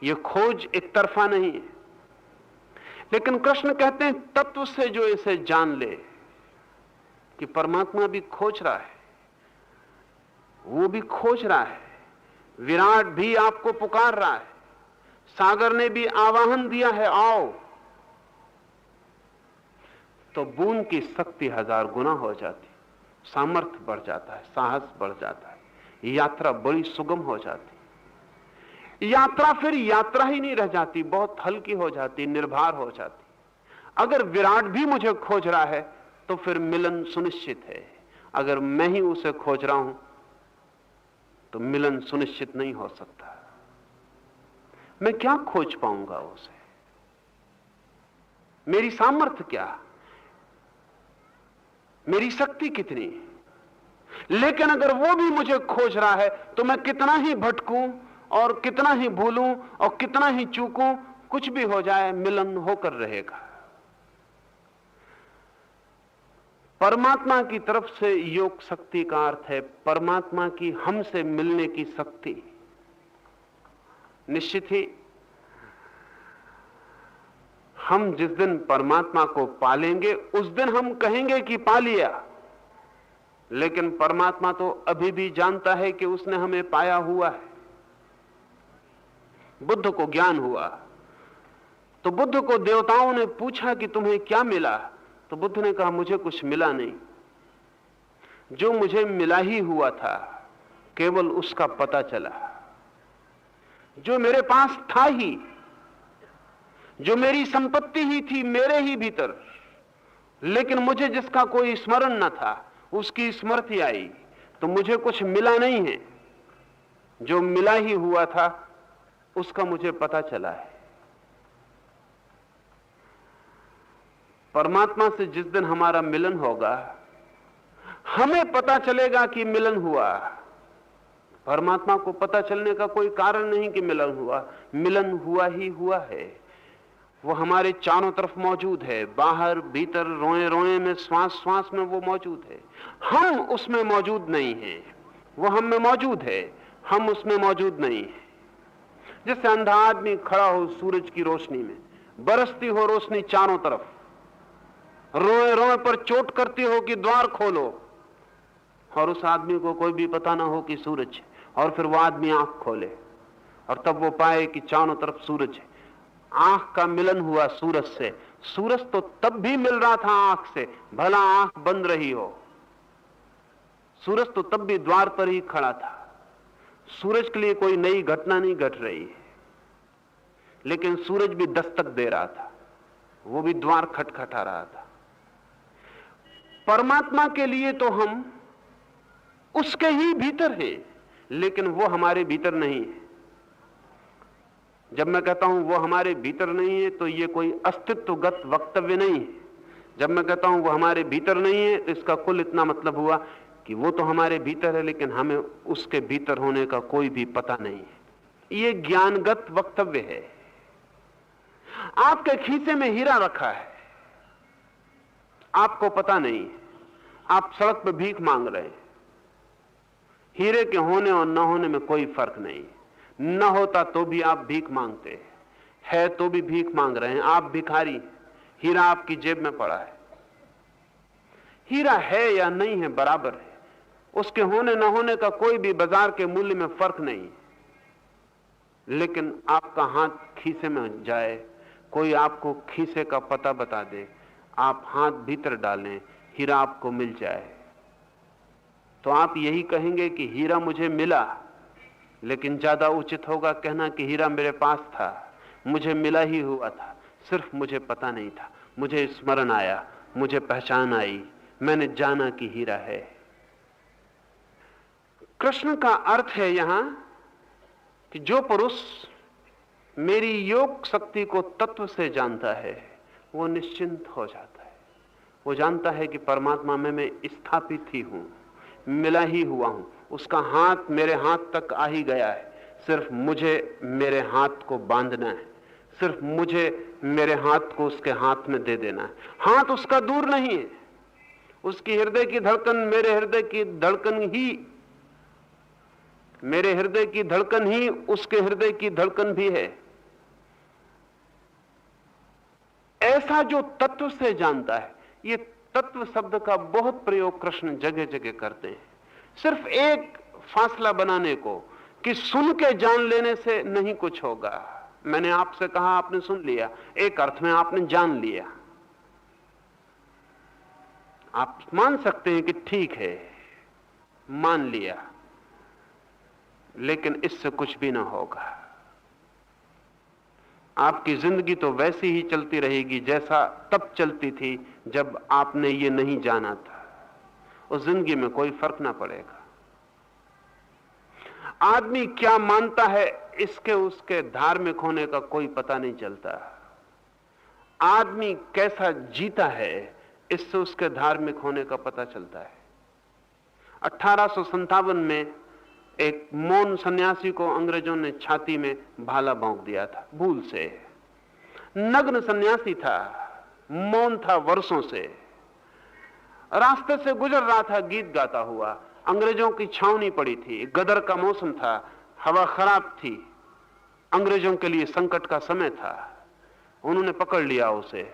यह खोज एक तरफा नहीं है। लेकिन कृष्ण कहते हैं तत्व से जो इसे जान ले कि परमात्मा भी खोज रहा है, वो भी खोज रहा है, विराट भी आपको पुकार रहा है, सागर ने भी आवाहन दिया है आओ, तो बूंद की शक्ति 1000 गुना हो जाती, सामर्थ्य बढ़ जाता है, साहस बढ़ जाता है, यात्रा बड़ी सुगम हो जाती। यात्रा फिर यात्रा ही नहीं रह जाती, बहुत हल्की हो जाती, निर्भर हो जाती। अगर विराट भी मुझे खोज रहा है तो फिर मिलन सुनिश्चित है। अगर मैं ही उसे खोज रहा हूं तो मिलन सुनिश्चित नहीं हो सकता। मैं क्या खोज पाऊंगा उसे? मेरी सामर्थ्य क्या, मेरी शक्ति कितनी? लेकिन अगर वो भी मुझे खोज रहा है तो मैं कितना ही भटकूं और कितना ही भूलूं और कितना ही चूकूं, कुछ भी हो जाए मिलन होकर रहेगा। परमात्मा की तरफ से योग शक्ति का अर्थ है परमात्मा की हमसे मिलने की शक्ति। निश्चित ही हम जिस दिन परमात्मा को पालेंगे उस दिन हम कहेंगे कि पा लिया, लेकिन परमात्मा तो अभी भी जानता है कि उसने हमें पाया हुआ है। बुद्ध को ज्ञान हुआ तो बुद्ध को देवताओं ने पूछा कि तुम्हें क्या मिला, तो बुद्ध ने कहा मुझे कुछ मिला नहीं, जो मुझे मिला ही हुआ था केवल उसका पता चला। जो मेरे पास था ही, जो मेरी संपत्ति ही थी मेरे ही भीतर, लेकिन मुझे जिसका कोई स्मरण न था उसकी स्मृति आई, तो मुझे कुछ मिला नहीं है। जो मिला ही हुआ था उसका मुझे पता चला है। परमात्मा से जिस दिन हमारा मिलन होगा हमें पता चलेगा कि मिलन हुआ। परमात्मा को पता चलने का कोई कारण नहीं कि मिलन हुआ, मिलन हुआ ही हुआ है। वो हमारे चारों तरफ मौजूद है, बाहर भीतर, रोए रोए में, श्वास श्वास में वो मौजूद है। हम उसमें मौजूद नहीं हैं, वो हम में मौजूद है, हम उसमें मौजूद नहीं है। जैसे अंधा आदमी खड़ा हो सूरज की रोशनी में, बरसती हो रोशनी चारों तरफ, रोए रोए पर चोट करती हो कि द्वार खोलो, और उस आदमी को कोई भी पता ना हो कि सूरज है, और फिर वो आदमी आंख खोले और तब वो पाए कि चारों तरफ सूरज है। आंख का मिलन हुआ सूरज से। सूरज तो तब भी मिल रहा था आंख से, भला आंख बंद रही हो। सूरज तो तब भी द्वार पर ही खड़ा था। सूरज के लिए कोई नई घटना नहीं घट रही है, लेकिन सूरज भी दस्तक दे रहा था, वो भी द्वार खटखटा रहा था। परमात्मा के लिए तो हम उसके ही भीतर हैं, लेकिन वो हमारे भीतर नहीं है। जब मैं कहता हूं वो हमारे भीतर नहीं है तो ये कोई अस्तित्वगत वक्तव्य नहीं है। जब मैं कहता हूं वो हमारे भीतर नहीं है तो इसका कुल इतना मतलब हुआ कि वो तो हमारे भीतर है, लेकिन हमें उसके भीतर होने का कोई भी पता नहीं है। ये ज्ञानगत वक्तव्य है। आपके खीसे में हीरा रखा है, आपको पता नहीं, आप सड़क पर भीख मांग रहे हैं। हीरे के होने और न होने में कोई फर्क नहीं। न होता तो भी आप भीख मांगते, है तो भी भीख मांग रहे हैं। आप भिखारी, हीरा आपकी जेब में पड़ा है। हीरा है या नहीं है बराबर है, उसके होने न होने का कोई भी बाजार के मूल्य में फर्क नहीं। लेकिन आपका हाथ खीसे में जाए, कोई आपको खीसे का पता बता दे, आप हाथ भीतर डालें, हीरा आपको मिल जाए, तो आप यही कहेंगे कि हीरा मुझे मिला। लेकिन ज्यादा उचित होगा कहना कि हीरा मेरे पास था, मुझे मिला ही हुआ था, सिर्फ मुझे पता नहीं था, मुझे स्मरण आया, मुझे पहचान आई, मैंने जाना कि हीरा है। कृष्ण का अर्थ है यहां कि जो पुरुष मेरी योग शक्ति को तत्व से जानता है वो निश्चिंत हो जाता है। वो जानता है कि परमात्मा में मैं स्थापित ही हूं, मिला ही हुआ हूं, उसका हाथ मेरे हाथ तक आ ही गया है, सिर्फ मुझे मेरे हाथ को बांधना है, सिर्फ मुझे मेरे हाथ को उसके हाथ में दे देना है। हाथ उसका दूर नहीं है, उसकी हृदय की धड़कन मेरे हृदय की धड़कन ही, मेरे हृदय की धड़कन ही उसके हृदय की धड़कन भी है। ऐसा जो तत्व से जानता है, ये तत्व शब्द का बहुत प्रयोग कृष्ण जगह जगह करते हैं, सिर्फ एक फासला बनाने को कि सुन के जान लेने से नहीं कुछ होगा। मैंने आपसे कहा, आपने सुन लिया, एक अर्थ में आपने जान लिया। आप मान सकते हैं कि ठीक है, मान लिया, लेकिन इससे कुछ भी ना होगा। आपकी जिंदगी तो वैसी ही चलती रहेगी जैसा तब चलती थी जब आपने ये नहीं जाना था। उस जिंदगी में कोई फर्क ना पड़ेगा। आदमी क्या मानता है इसके उसके धार्मिक होने का कोई पता नहीं चलता। आदमी कैसा जीता है इससे उसके धार्मिक होने का पता चलता है। 1857 में एक मौन सन्यासी को अंग्रेजों ने छाती में भाला भोंक दिया था, भूल से। नग्न सन्यासी था, मौन था वर्षों से, रास्ते से गुजर रहा था गीत गाता हुआ। अंग्रेजों की छावनी पड़ी थी, गदर का मौसम था, हवा खराब थी, अंग्रेजों के लिए संकट का समय था। उन्होंने पकड़ लिया उसे,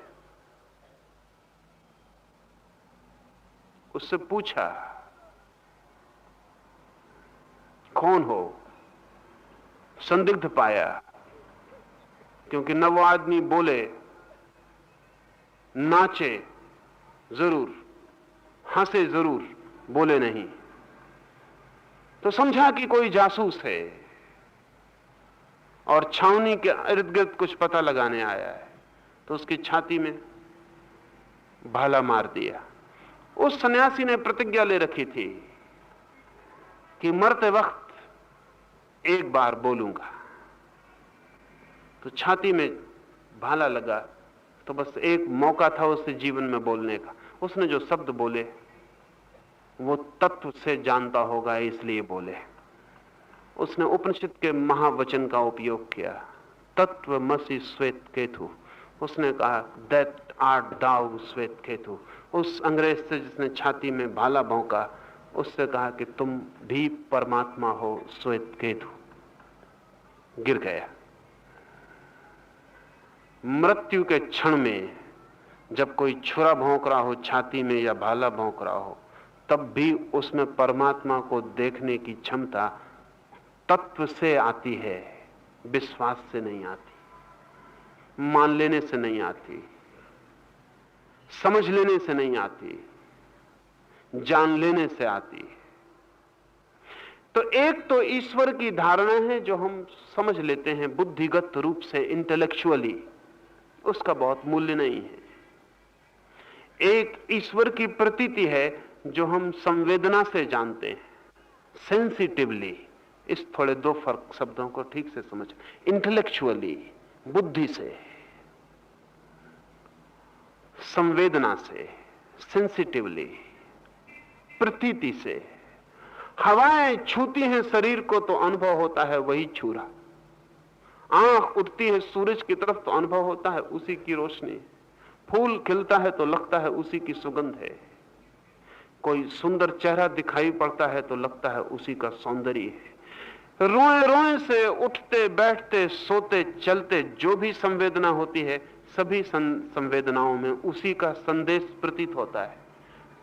उससे पूछा कौन हो। संदिग्ध पाया, क्योंकि न वो आदमी बोले, नाचे जरूर, हंसे जरूर, बोले नहीं। तो समझा कि कोई जासूस है और छावनी के इर्द गिर्द कुछ पता लगाने आया है। तो उसकी छाती में भाला मार दिया। उस सन्यासी ने प्रतिज्ञा ले रखी थी कि मरते वक्त एक बार बोलूंगा। तो छाती में भाला लगा तो बस एक मौका था उससे जीवन में बोलने का। उसने जो शब्द बोले वो तत्व से जानता होगा इसलिए बोले। उसने उपनिषद के महावचन का उपयोग किया, तत्वमसि श्वेत केतु। उसने कहा दैट आर्ट दाउ श्वेत केतु। उस अंग्रेज से जिसने छाती में भाला भौंका उससे कहा कि तुम भी परमात्मा हो श्वेत केतु। गिर गया। मृत्यु के क्षण में जब कोई छुरा भौंक रहा हो छाती में या भाला भौंक रहा हो, तब भी उसमें परमात्मा को देखने की क्षमता तत्व से आती है, विश्वास से नहीं आती, मान लेने से नहीं आती, समझ लेने से नहीं आती, जान लेने से आती है। तो एक तो ईश्वर की धारणा है जो हम समझ लेते हैं बुद्धिगत रूप से, इंटेलेक्चुअली, उसका बहुत मूल्य नहीं है। एक ईश्वर की प्रतीति है जो हम संवेदना से जानते हैं, सेंसिटिवली। इस थोड़े दो फर्क शब्दों को ठीक से समझ। इंटेलेक्चुअली, बुद्धि से, संवेदना से, सेंसिटिवली, प्रतीति से। हवाएं छूती हैं शरीर को तो अनुभव होता है वही छू रहा। आंख उठती है सूरज की तरफ तो अनुभव होता है उसी की रोशनी। फूल खिलता है तो लगता है उसी की सुगंध है, कोई सुंदर चेहरा दिखाई पड़ता है तो लगता है उसी का सौंदर्य है। रोए रोए से उठते बैठते सोते चलते जो भी संवेदना होती है, सभी संवेदनाओं में उसी का संदेश प्रतीत होता है।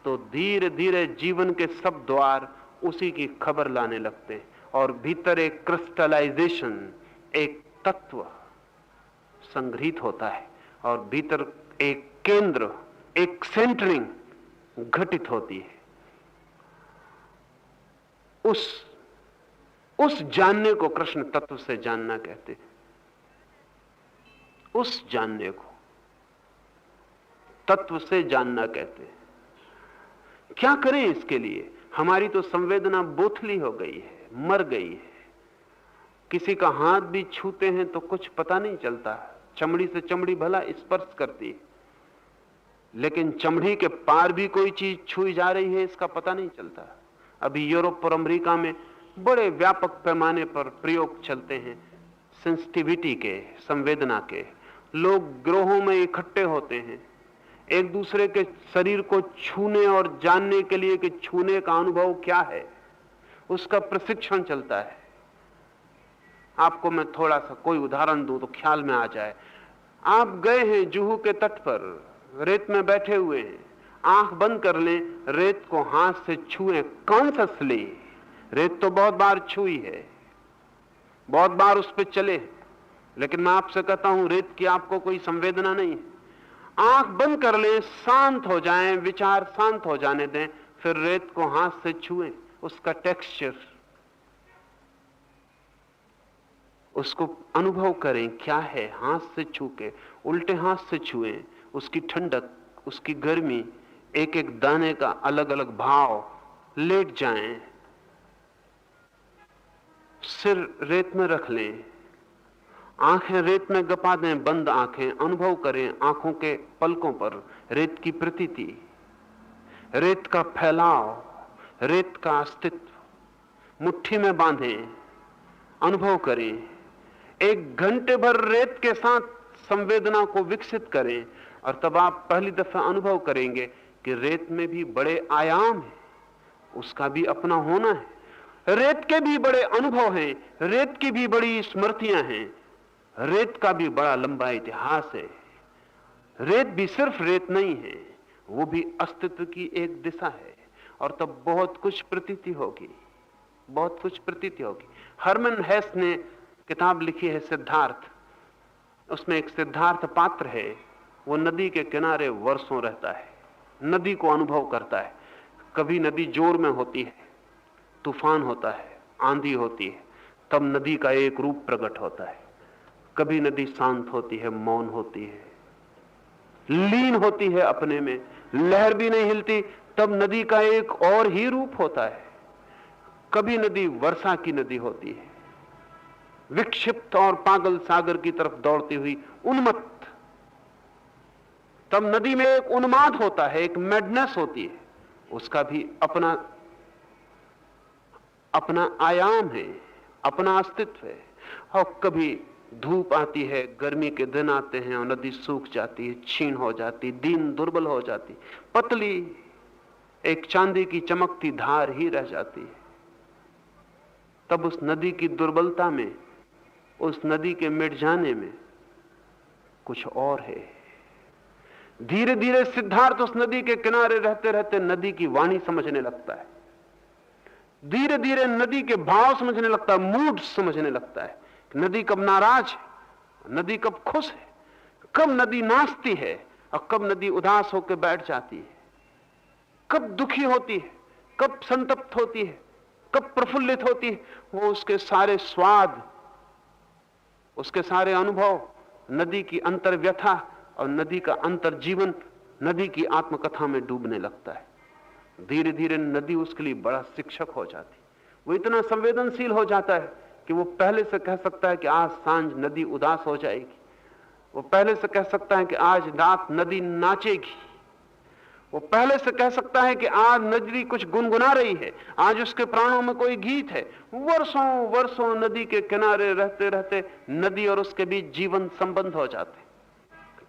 तो धीरे धीरे जीवन के सब द्वार उसी की खबर लाने लगते हैं और भीतर एक क्रिस्टलाइजेशन, एक तत्व संग्रहित होता है और भीतर एक केंद्र, एक सेंटरिंग घटित होती है। उस जानने को कृष्ण तत्व से जानना कहते हैं। उस जानने को तत्व से जानना कहते हैं। क्या करें इसके लिए? हमारी तो संवेदना बोथली हो गई है, मर गई है। किसी का हाथ भी छूते हैं तो कुछ पता नहीं चलता, चमड़ी से चमड़ी भला स्पर्श करती है, लेकिन चमड़ी के पार भी कोई चीज छुई जा रही है इसका पता नहीं चलता। अभी यूरोप और अमेरिका में बड़े व्यापक पैमाने पर प्रयोग चलते हैं सेंसिटिविटी के, संवेदना के। लोग ग्रोहों में इकट्ठे होते हैं एक दूसरे के शरीर को छूने और जानने के लिए कि छूने का अनुभव क्या है, उसका प्रशिक्षण चलता है। आपको मैं थोड़ा सा कोई उदाहरण दूं तो ख्याल में आ जाए। आप गए हैं जुहू के तट पर, रेत में बैठे हुए हैं, आंख बंद कर लें, रेत को हाथ से छुएं कॉन्शियसली। रेत तो बहुत बार छुई है, बहुत बार उस पर चले, लेकिन मैं आपसे कहता हूं रेत की आपको कोई संवेदना नहीं है। आंख बंद कर लें, शांत हो जाएं, विचार शांत हो जाने दें, फिर रेत को हाथ से छुएं, उसका टेक्सचर, उसको अनुभव करें क्या है। हाथ से छू के, उल्टे हाथ से छुएं, उसकी ठंडक, उसकी गर्मी, एक एक दाने का अलग अलग भाव। लेट जाएं, सिर रेत में रख लें, आंखें रेत में गपा दें, बंद आंखें, अनुभव करें आंखों के पलकों पर रेत की प्रतीति, रेत का फैलाव, रेत का अस्तित्व। मुट्ठी में बांधें, अनुभव करें। एक घंटे भर रेत के साथ संवेदना को विकसित करें और तब आप पहली दफा अनुभव करेंगे कि रेत में भी बड़े आयाम हैं, उसका भी अपना होना है। रेत के भी बड़े अनुभव हैं, रेत की भी बड़ी स्मृतियां हैं, रेत का भी बड़ा लंबा इतिहास है। रेत भी सिर्फ रेत नहीं है, वो भी अस्तित्व की एक दिशा है। और तब बहुत कुछ प्रतीति होगी, बहुत कुछ प्रतीति होगी। हरमन हेस ने किताब लिखी है सिद्धार्थ, उसमें एक सिद्धार्थ पात्र है, वो नदी के किनारे वर्षों रहता है, नदी को अनुभव करता है। कभी नदी जोर में होती है, तूफान होता है, आंधी होती है, तब नदी का एक रूप प्रकट होता है। कभी नदी शांत होती है, मौन होती है, लीन होती है अपने में, लहर भी नहीं हिलती, तब नदी का एक और ही रूप होता है। कभी नदी वर्षा की नदी होती है, विक्षिप्त और पागल सागर की तरफ दौड़ती हुई उन्मत्त, तब नदी में एक उन्माद होता है, एक मैडनेस होती है, उसका भी अपना अपना आयाम है, अपना अस्तित्व है। और कभी धूप आती है, गर्मी के दिन आते हैं और नदी सूख जाती है, क्षीण हो जाती, दीन दुर्बल हो जाती, पतली एक चांदी की चमकती धार ही रह जाती है। तब उस नदी की दुर्बलता में, उस नदी के मिट जाने में कुछ और है। धीरे धीरे सिद्धार्थ उस नदी के किनारे रहते रहते नदी की वाणी समझने लगता है, धीरे धीरे नदी के भाव समझने लगता है, मूड समझने लगता है। नदी कब नाराज है, नदी कब खुश है, कब नदी नाचती है और कब नदी उदास होकर बैठ जाती है, कब दुखी होती है, कब संतप्त होती है, कब प्रफुल्लित होती है। वो उसके सारे स्वाद, उसके सारे अनुभव, नदी की अंतर व्यथा और नदी का अंतर जीवन, नदी की आत्मकथा में डूबने लगता है। धीरे धीरे नदी उसके लिए बड़ा शिक्षक हो जाती, वो इतना संवेदनशील हो जाता है कि वो पहले से कह सकता है कि आज सांझ नदी उदास हो जाएगी, वो पहले से कह सकता है कि आज रात नदी नाचेगी, वो पहले से कह सकता है कि आज नदी कुछ गुनगुना रही है, आज उसके प्राणों में कोई गीत है। वर्षों वर्षों नदी के किनारे रहते रहते नदी और उसके बीच जीवन संबंध हो जाते,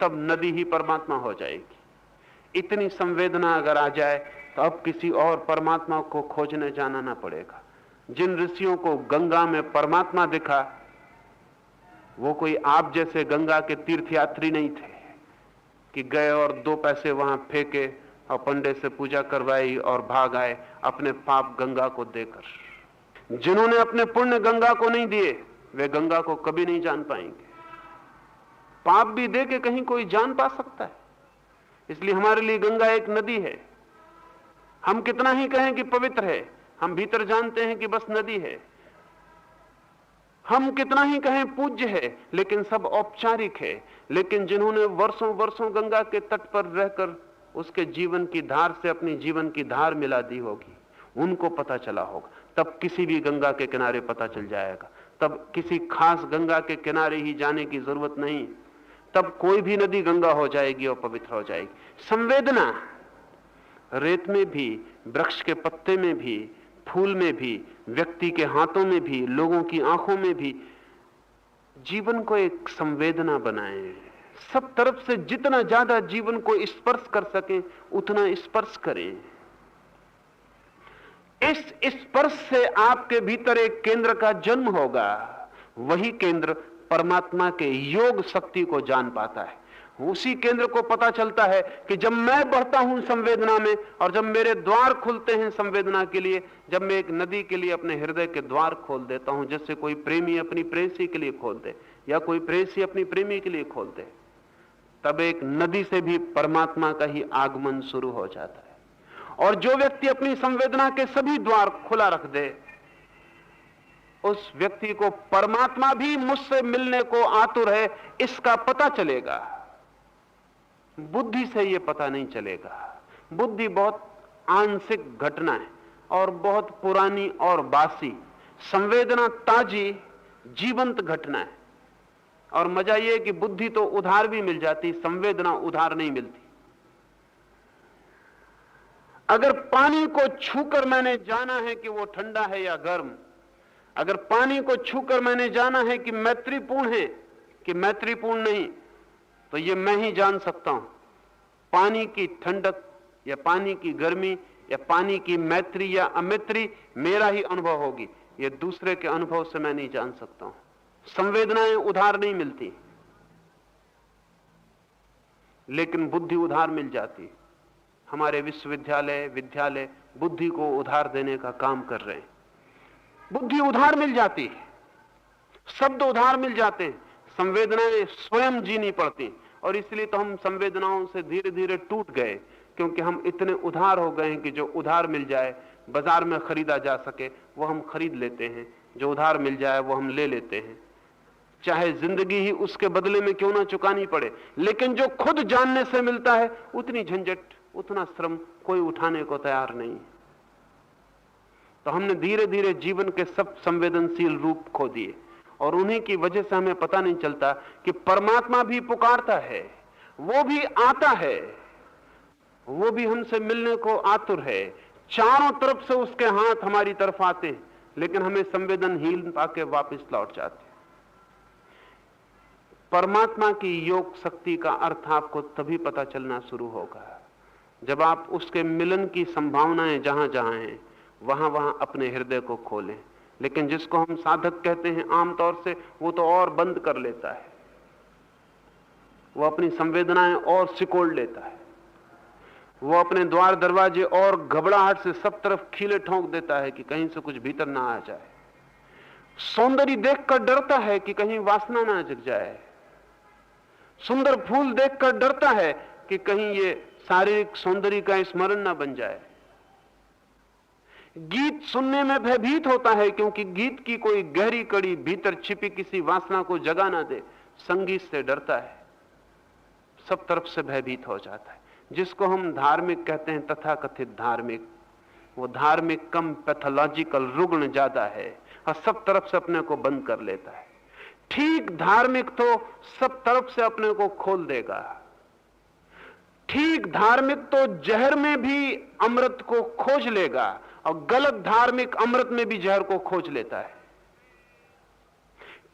तब नदी ही परमात्मा हो जाएगी। इतनी संवेदना अगर आ जाए तो अब किसी और परमात्मा को खोजने जाना ना पड़ेगा। जिन ऋषियों को गंगा में परमात्मा दिखा, वो कोई आप जैसे गंगा के तीर्थयात्री नहीं थे कि गए और 2 पैसे वहां फेंके और पंडित से पूजा करवाई और भाग आए अपने पाप गंगा को देकर। जिन्होंने अपने पुण्य गंगा को नहीं दिए, वे गंगा को कभी नहीं जान पाएंगे। पाप भी दे के कहीं कोई जान पा सकता है। इसलिए हमारे लिए गंगा एक नदी है। हम कितना ही कहें कि पवित्र है, हम भीतर जानते हैं कि बस नदी है। हम कितना ही कहें पूज्य है, लेकिन सब औपचारिक है। लेकिन जिन्होंने वर्षों वर्षों गंगा के तट पर रहकर उसके जीवन की धार से अपनी जीवन की धार मिला दी होगी, उनको पता चला होगा। तब किसी भी गंगा के किनारे पता चल जाएगा। तब किसी खास गंगा के किनारे ही जाने की जरूरत नहीं। तब कोई भी नदी गंगा हो जाएगी और पवित्र हो जाएगी। संवेदना रेत में भी, वृक्ष के पत्ते में भी, फूल में भी, व्यक्ति के हाथों में भी, लोगों की आंखों में भी। जीवन को एक संवेदना बनाएं। सब तरफ से जितना ज्यादा जीवन को स्पर्श कर सकें उतना स्पर्श करें। इस स्पर्श से आपके भीतर एक केंद्र का जन्म होगा। वही केंद्र परमात्मा के योग शक्ति को जान पाता है। उसी केंद्र को पता चलता है कि जब मैं बढ़ता हूं संवेदना में और जब मेरे द्वार खुलते हैं संवेदना के लिए, जब मैं एक नदी के लिए अपने हृदय के द्वार खोल देता हूं, जैसे कोई प्रेमी अपनी प्रेयसी के लिए खोल दे या कोई प्रेयसी अपनी प्रेमी के लिए खोल दे, तब एक नदी से भी परमात्मा का ही आगमन शुरू हो जाता है। और जो व्यक्ति अपनी संवेदना के सभी द्वार खुला रख दे, उस व्यक्ति को परमात्मा भी मुझसे मिलने को आतुर है इसका पता चलेगा। बुद्धि से यह पता नहीं चलेगा। बुद्धि बहुत आंशिक घटना है और बहुत पुरानी और बासी। संवेदना ताजी जीवंत घटना है। और मजा यह है कि बुद्धि तो उधार भी मिल जाती, संवेदना उधार नहीं मिलती। अगर पानी को छूकर मैंने जाना है कि वो ठंडा है या गर्म, अगर पानी को छूकर मैंने जाना है कि मैत्रीपूर्ण है कि मैत्रीपूर्ण नहीं, तो ये मैं ही जान सकता हूं। पानी की ठंडक या पानी की गर्मी या पानी की मैत्री या अमैत्री मेरा ही अनुभव होगी, ये दूसरे के अनुभव से मैं नहीं जान सकता हूं। संवेदनाएं उधार नहीं मिलती, लेकिन बुद्धि उधार मिल जाती। हमारे विश्वविद्यालय, विद्यालय बुद्धि को उधार देने का काम कर रहे हैं। बुद्धि उधार मिल जाती है, शब्द उधार मिल जाते हैं, संवेदनाएं स्वयं जीनी पड़ती। और इसलिए तो हम संवेदनाओं से धीरे धीरे टूट गए, क्योंकि हम इतने उधार हो गए हैं कि जो उधार मिल जाए, बाजार में खरीदा जा सके, वो हम खरीद लेते हैं। जो उधार मिल जाए वो हम ले लेते हैं, चाहे जिंदगी ही उसके बदले में क्यों ना चुकानी पड़े। लेकिन जो खुद जानने से मिलता है, उतनी झंझट, उतना श्रम कोई उठाने को तैयार नहीं। तो हमने धीरे धीरे जीवन के सब संवेदनशील रूप खो दिए, और उन्हीं की वजह से हमें पता नहीं चलता कि परमात्मा भी पुकारता है, वो भी आता है, वो भी हमसे मिलने को आतुर है। चारों तरफ से उसके हाथ हमारी तरफ आते हैं, लेकिन हमें संवेदनहीन पाके वापस लौट जाते हैं। परमात्मा की योग शक्ति का अर्थ आपको तभी पता चलना शुरू होगा जब आप उसके मिलन की संभावनाएं जहां जहां हैं वहां वहां अपने हृदय को खोलें। लेकिन जिसको हम साधक कहते हैं आमतौर से, वो तो और बंद कर लेता है, वो अपनी संवेदनाएं और सिकोड़ लेता है, वो अपने द्वार दरवाजे और घबराहट से सब तरफ खीले ठोंक देता है कि कहीं से कुछ भीतर ना आ जाए। सौंदर्य देखकर डरता है कि कहीं वासना ना जग जाए। सुंदर फूल देखकर डरता है कि कहीं ये शारीरिक सौंदर्य का स्मरण ना बन जाए। गीत सुनने में भयभीत होता है, क्योंकि गीत की कोई गहरी कड़ी भीतर छिपी किसी वासना को जगा ना दे। संगीत से डरता है, सब तरफ से भयभीत हो जाता है। जिसको हम धार्मिक कहते हैं, तथाकथित धार्मिक, वो धार्मिक कम पैथोलॉजिकल, रुग्ण ज्यादा है और सब तरफ से अपने को बंद कर लेता है। ठीक धार्मिक तो सब तरफ से अपने को खोल देगा। ठीक धार्मिक तो जहर में भी अमृत को खोज लेगा, और गलत धार्मिक अमृत में भी जहर को खोज लेता है।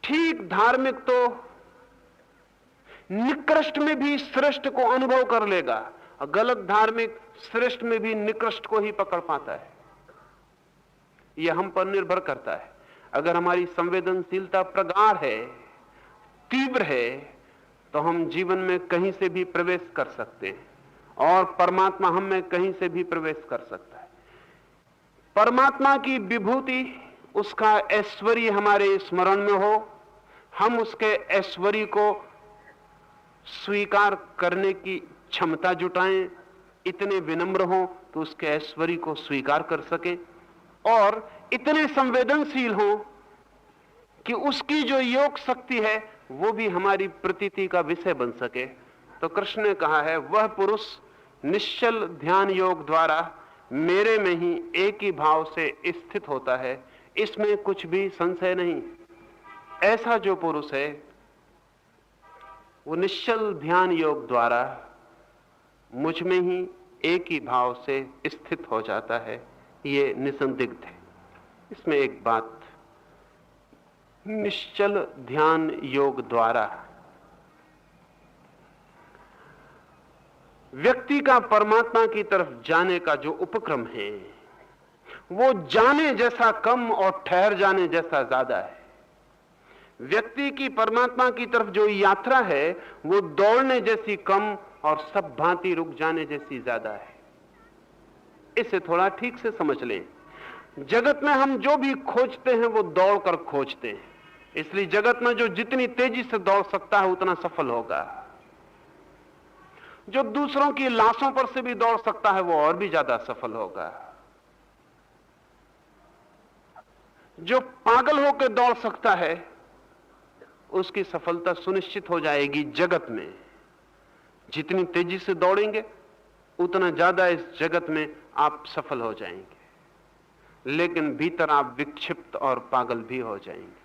ठीक धार्मिक तो निकृष्ट में भी श्रेष्ठ को अनुभव कर लेगा, और गलत धार्मिक श्रेष्ठ में भी निकृष्ट को ही पकड़ पाता है। यह हम पर निर्भर करता है। अगर हमारी संवेदनशीलता प्रगाढ़ है, तीव्र है, तो हम जीवन में कहीं से भी प्रवेश कर सकते हैं, और परमात्मा हम में कहीं से भी प्रवेश कर सकता है। परमात्मा की विभूति, उसका ऐश्वर्य हमारे स्मरण में हो, हम उसके ऐश्वर्य को स्वीकार करने की क्षमता जुटाएं, इतने विनम्र हों तो उसके ऐश्वर्य को स्वीकार कर सके, और इतने संवेदनशील हों कि उसकी जो योग शक्ति है वो भी हमारी प्रतीति का विषय बन सके। तो कृष्ण ने कहा है, वह पुरुष निश्चल ध्यान योग द्वारा मेरे में ही एक ही भाव से स्थित होता है, इसमें कुछ भी संशय नहीं। ऐसा जो पुरुष है वो निश्चल ध्यान योग द्वारा मुझ में ही एक ही भाव से स्थित हो जाता है, ये निसंदिग्ध है। इसमें एक बात, निश्चल ध्यान योग द्वारा व्यक्ति का परमात्मा की तरफ जाने का जो उपक्रम है वो जाने जैसा कम और ठहर जाने जैसा ज्यादा है। व्यक्ति की परमात्मा की तरफ जो यात्रा है वो दौड़ने जैसी कम और सब भांति रुक जाने जैसी ज्यादा है। इसे थोड़ा ठीक से समझ लें। जगत में हम जो भी खोजते हैं वो दौड़कर खोजते हैं, इसलिए जगत में जो जितनी तेजी से दौड़ सकता है उतना सफल होगा। जो दूसरों की लाशों पर से भी दौड़ सकता है वो और भी ज्यादा सफल होगा। जो पागल होकर दौड़ सकता है उसकी सफलता सुनिश्चित हो जाएगी। जगत में जितनी तेजी से दौड़ेंगे उतना ज्यादा इस जगत में आप सफल हो जाएंगे, लेकिन भीतर आप विक्षिप्त और पागल भी हो जाएंगे।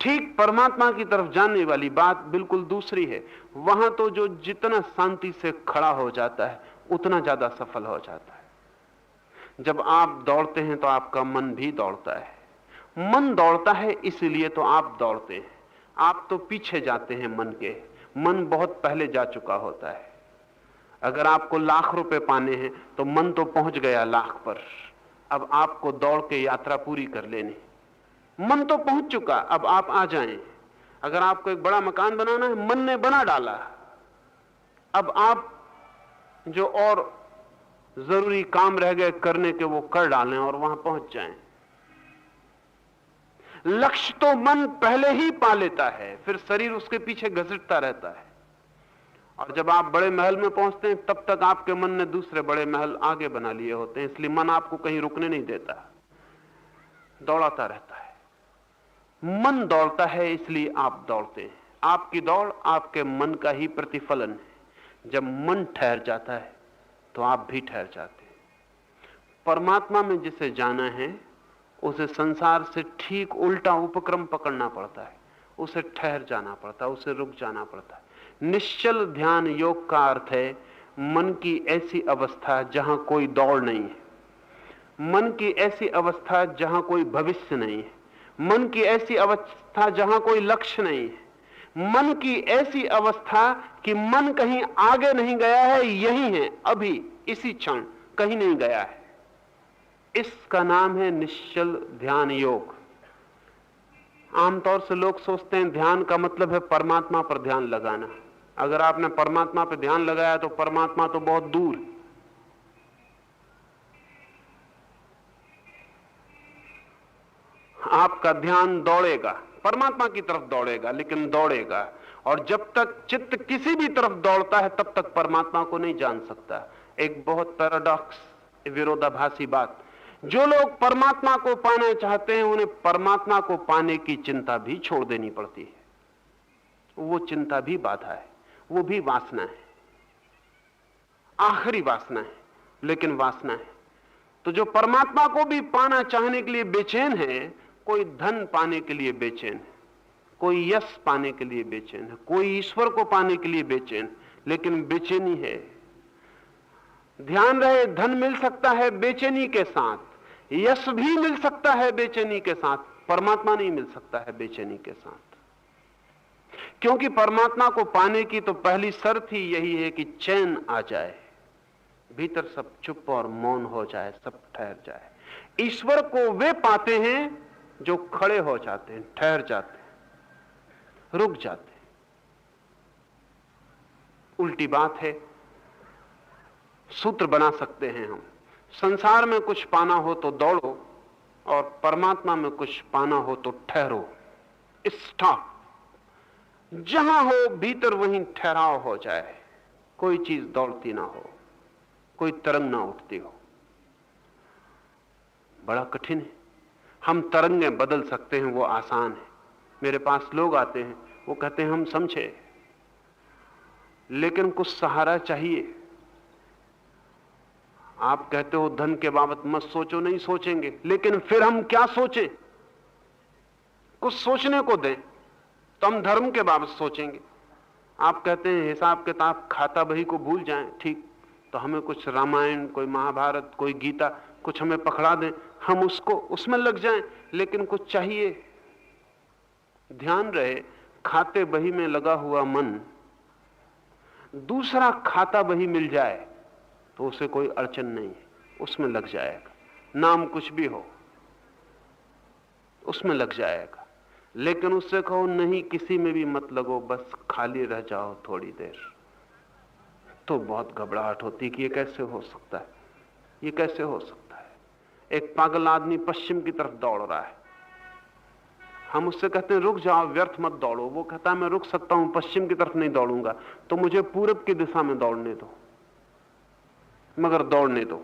ठीक परमात्मा की तरफ जाने वाली बात बिल्कुल दूसरी है। वहां तो जो जितना शांति से खड़ा हो जाता है उतना ज्यादा सफल हो जाता है। जब आप दौड़ते हैं तो आपका मन भी दौड़ता है। मन दौड़ता है इसलिए तो आप दौड़ते हैं। आप तो पीछे जाते हैं मन के, मन बहुत पहले जा चुका होता है। अगर आपको लाख रुपए पाने हैं तो मन तो पहुंच गया लाख पर, अब आपको दौड़ के यात्रा पूरी कर लेनी। मन तो पहुंच चुका, अब आप आ जाएं। अगर आपको एक बड़ा मकान बनाना है, मन ने बना डाला, अब आप जो और जरूरी काम रह गए करने के वो कर डालें और वहां पहुंच जाएं। लक्ष्य तो मन पहले ही पा लेता है, फिर शरीर उसके पीछे घसीटता रहता है। और जब आप बड़े महल में पहुंचते हैं तब तक आपके मन ने दूसरे बड़े महल आगे बना लिए होते हैं, इसलिए मन आपको कहीं रुकने नहीं देता, दौड़ाता रहता है। मन दौड़ता है इसलिए आप दौड़ते हैं। आपकी दौड़ आपके मन का ही प्रतिफलन है। जब मन ठहर जाता है तो आप भी ठहर जाते हैं। परमात्मा में जिसे जाना है उसे संसार से ठीक उल्टा उपक्रम पकड़ना पड़ता है, उसे ठहर जाना पड़ता है, उसे रुक जाना पड़ता है। निश्चल ध्यान योग का अर्थ है मन की ऐसी अवस्था जहां कोई दौड़ नहीं है, मन की ऐसी अवस्था जहां कोई भविष्य नहीं है, मन की ऐसी अवस्था जहां कोई लक्ष्य नहीं है, मन की ऐसी अवस्था कि मन कहीं आगे नहीं गया है, यही है अभी इसी क्षण, कहीं नहीं गया है। इसका नाम है निश्चल ध्यान योग। आमतौर से लोग सोचते हैं ध्यान का मतलब है परमात्मा पर ध्यान लगाना। अगर आपने परमात्मा पर ध्यान लगाया तो परमात्मा तो बहुत दूर है। आपका ध्यान दौड़ेगा, परमात्मा की तरफ दौड़ेगा, लेकिन दौड़ेगा। और जब तक चित्त किसी भी तरफ दौड़ता है तब तक परमात्मा को नहीं जान सकता। एक बहुत पैराडॉक्स, विरोधाभासी बात, जो लोग परमात्मा को पाना चाहते हैं उन्हें परमात्मा को पाने की चिंता भी छोड़ देनी पड़ती है। वो चिंता भी बाधा है, वो भी वासना है, आखिरी वासना है, लेकिन वासना है। तो जो परमात्मा को भी पाना चाहने के लिए बेचैन है, कोई धन पाने के लिए बेचैन है, कोई यश पाने के लिए बेचैन है, कोई ईश्वर को पाने के लिए बेचैन, लेकिन बेचैनी है। ध्यान रहे, धन मिल सकता है बेचैनी के साथ, यश भी मिल सकता है बेचैनी के साथ, परमात्मा नहीं मिल सकता है बेचैनी के साथ। क्योंकि परमात्मा को पाने की तो पहली शर्त ही यही है कि चैन आ जाए, भीतर सब चुप और मौन हो जाए, सब ठहर जाए। ईश्वर को वे पाते हैं जो खड़े हो जाते हैं, ठहर जाते हैं, रुक जाते हैं। उल्टी बात है, सूत्र बना सकते हैं हम, संसार में कुछ पाना हो तो दौड़ो और परमात्मा में कुछ पाना हो तो ठहरो, स्टॉप। जहां हो भीतर वहीं ठहराव हो जाए, कोई चीज दौड़ती ना हो, कोई तरंग ना उठती हो। बड़ा कठिन है। हम तरंगें बदल सकते हैं, वो आसान है। मेरे पास लोग आते हैं, वो कहते हैं हम समझे, लेकिन कुछ सहारा चाहिए। आप कहते हो धन के बाबत मत सोचो, नहीं सोचेंगे, लेकिन फिर हम क्या सोचें? कुछ सोचने को दें तो हम धर्म के बाबत सोचेंगे। आप कहते हैं हिसाब किताब खाता बही को भूल जाएं, ठीक, तो हमें कुछ रामायण, कोई महाभारत, कोई गीता, कुछ हमें पकड़ा दें, हम उसको उसमें लग जाएं, लेकिन कुछ चाहिए। ध्यान रहे, खाते बही में लगा हुआ मन दूसरा खाता बही मिल जाए तो उसे कोई अड़चन नहीं है, उसमें लग जाएगा। नाम कुछ भी हो, उसमें लग जाएगा। लेकिन उससे कहो नहीं, किसी में भी मत लगो, बस खाली रह जाओ थोड़ी देर, तो बहुत घबराहट होती कि ये कैसे हो सकता है, ये कैसे हो सकता है। एक पागल आदमी पश्चिम की तरफ दौड़ रहा है, हम उससे कहते हैं रुक जाओ, व्यर्थ मत दौड़ो। वो कहता है मैं रुक सकता हूं, पश्चिम की तरफ नहीं दौड़ूंगा, तो मुझे पूरब की दिशा में दौड़ने दो, मगर दौड़ने दो।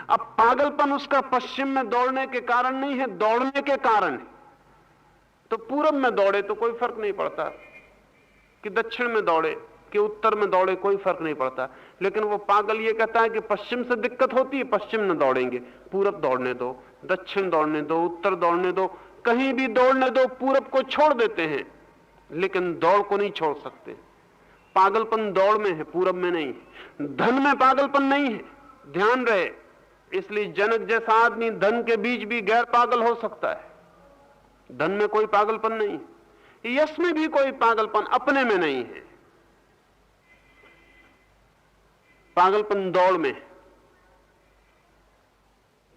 अब पागलपन उसका पश्चिम में दौड़ने के कारण नहीं है, दौड़ने के कारण है। तो पूरब में दौड़े तो कोई फर्क नहीं पड़ता, कि दक्षिण में दौड़े कि उत्तर में दौड़े, कोई फर्क नहीं पड़ता। लेकिन वो पागल ये कहता है कि पश्चिम से दिक्कत होती है, पश्चिम में दौड़ेंगे, पूरब दौड़ने दो, दक्षिण दौड़ने दो, उत्तर दौड़ने दो, कहीं भी दौड़ने दो, पूरब को छोड़ देते हैं, लेकिन दौड़ को नहीं छोड़ सकते। पागलपन दौड़ में है, पूरब में नहीं है। धन में पागलपन नहीं है, ध्यान रहे। इसलिए जनक जैसा आदमी धन के बीच भी गैर पागल हो सकता है। धन में कोई पागलपन नहीं, यश में भी कोई पागलपन अपने में नहीं है। पागलपन दौड़ में।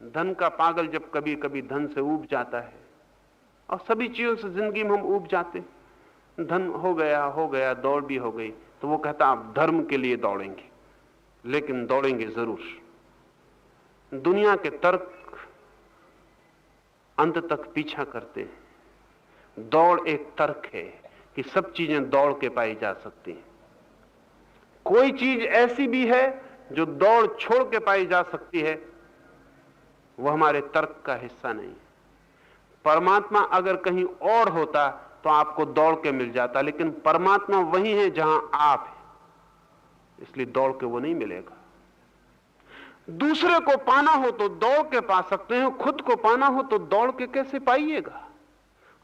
धन का पागल जब कभी कभी धन से ऊब जाता है, और सभी चीजों से जिंदगी में हम ऊब जाते, धन हो गया, दौड़ भी हो गई, तो वो कहता आप धर्म के लिए दौड़ेंगे, लेकिन दौड़ेंगे जरूर। दुनिया के तर्क अंत तक पीछा करते हैं। दौड़ एक तर्क है कि सब चीजें दौड़ के पाई जा सकती हैं। कोई चीज ऐसी भी है जो दौड़ छोड़ के पाई जा सकती है, वह हमारे तर्क का हिस्सा नहीं। परमात्मा अगर कहीं और होता तो आपको दौड़ के मिल जाता, लेकिन परमात्मा वही है जहां आप हैं, इसलिए दौड़ के वो नहीं मिलेगा। दूसरे को पाना हो तो दौड़ के पा सकते हैं, खुद को पाना हो तो दौड़ के कैसे पाइएगा?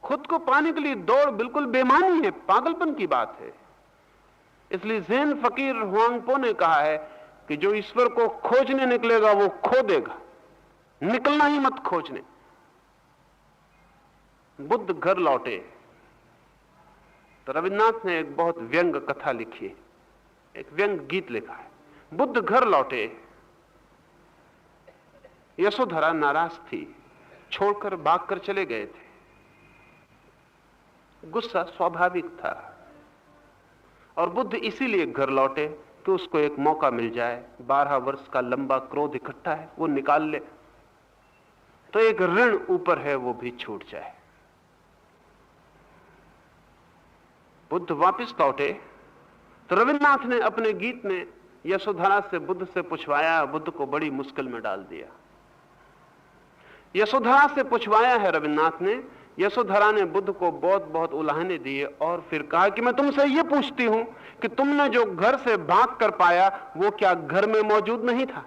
खुद को पाने के लिए दौड़ बिल्कुल बेमानी है, पागलपन की बात है। इसलिए ज़ेन फकीर हुआंगपो ने कहा है कि जो ईश्वर को खोजने निकलेगा वो खो देगा, निकलना ही मत खोजने। बुद्ध घर लौटे तो रविन्द्रनाथ ने एक बहुत व्यंग कथा लिखी है, एक व्यंग गीत लिखा है। बुद्ध घर लौटे, यशोधरा नाराज थी, छोड़कर भागकर चले गए थे। गुस्सा स्वाभाविक था, और बुद्ध इसीलिए घर लौटे कि उसको एक मौका मिल जाए, 12 वर्ष का लंबा क्रोध इकट्ठा है वो निकाल ले, तो एक ऋण ऊपर है वो भी छूट जाए। बुद्ध वापस लौटे तो रविन्द्रनाथ ने अपने गीत में यशोधरा से बुद्ध से पूछवाया, बुद्ध को बड़ी मुश्किल में डाल दिया। यशोधरा से पूछवाया है रविन्द्रनाथ ने, यशोधरा ने बुद्ध को बहुत बहुत उलाहने दिए और फिर कहा कि मैं तुमसे यह पूछती हूं कि तुमने जो घर से भाग कर पाया वो क्या घर में मौजूद नहीं था?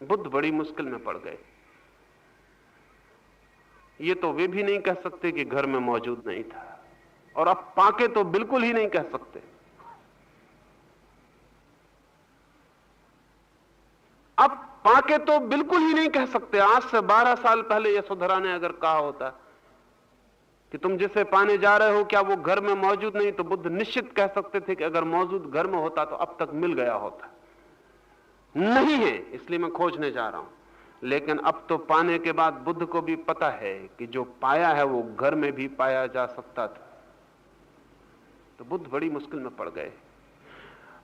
बुद्ध बड़ी मुश्किल में पड़ गए। ये तो वे भी नहीं कह सकते कि घर में मौजूद नहीं था, और अब पाके तो बिल्कुल ही नहीं कह सकते। अब पाके तो बिल्कुल ही नहीं कह सकते। आज से 12 साल पहले यशोधरा ने अगर कहा होता कि तुम जिसे पाने जा रहे हो क्या वो घर में मौजूद नहीं, तो बुद्ध निश्चित कह सकते थे कि अगर मौजूद घर में होता तो अब तक मिल गया होता। नहीं है, इसलिए मैं खोजने जा रहा हूं। लेकिन अब तो पाने के बाद बुद्ध को भी पता है कि जो पाया है वो घर में भी पाया जा सकता था। तो बुद्ध बड़ी मुश्किल में पड़ गए।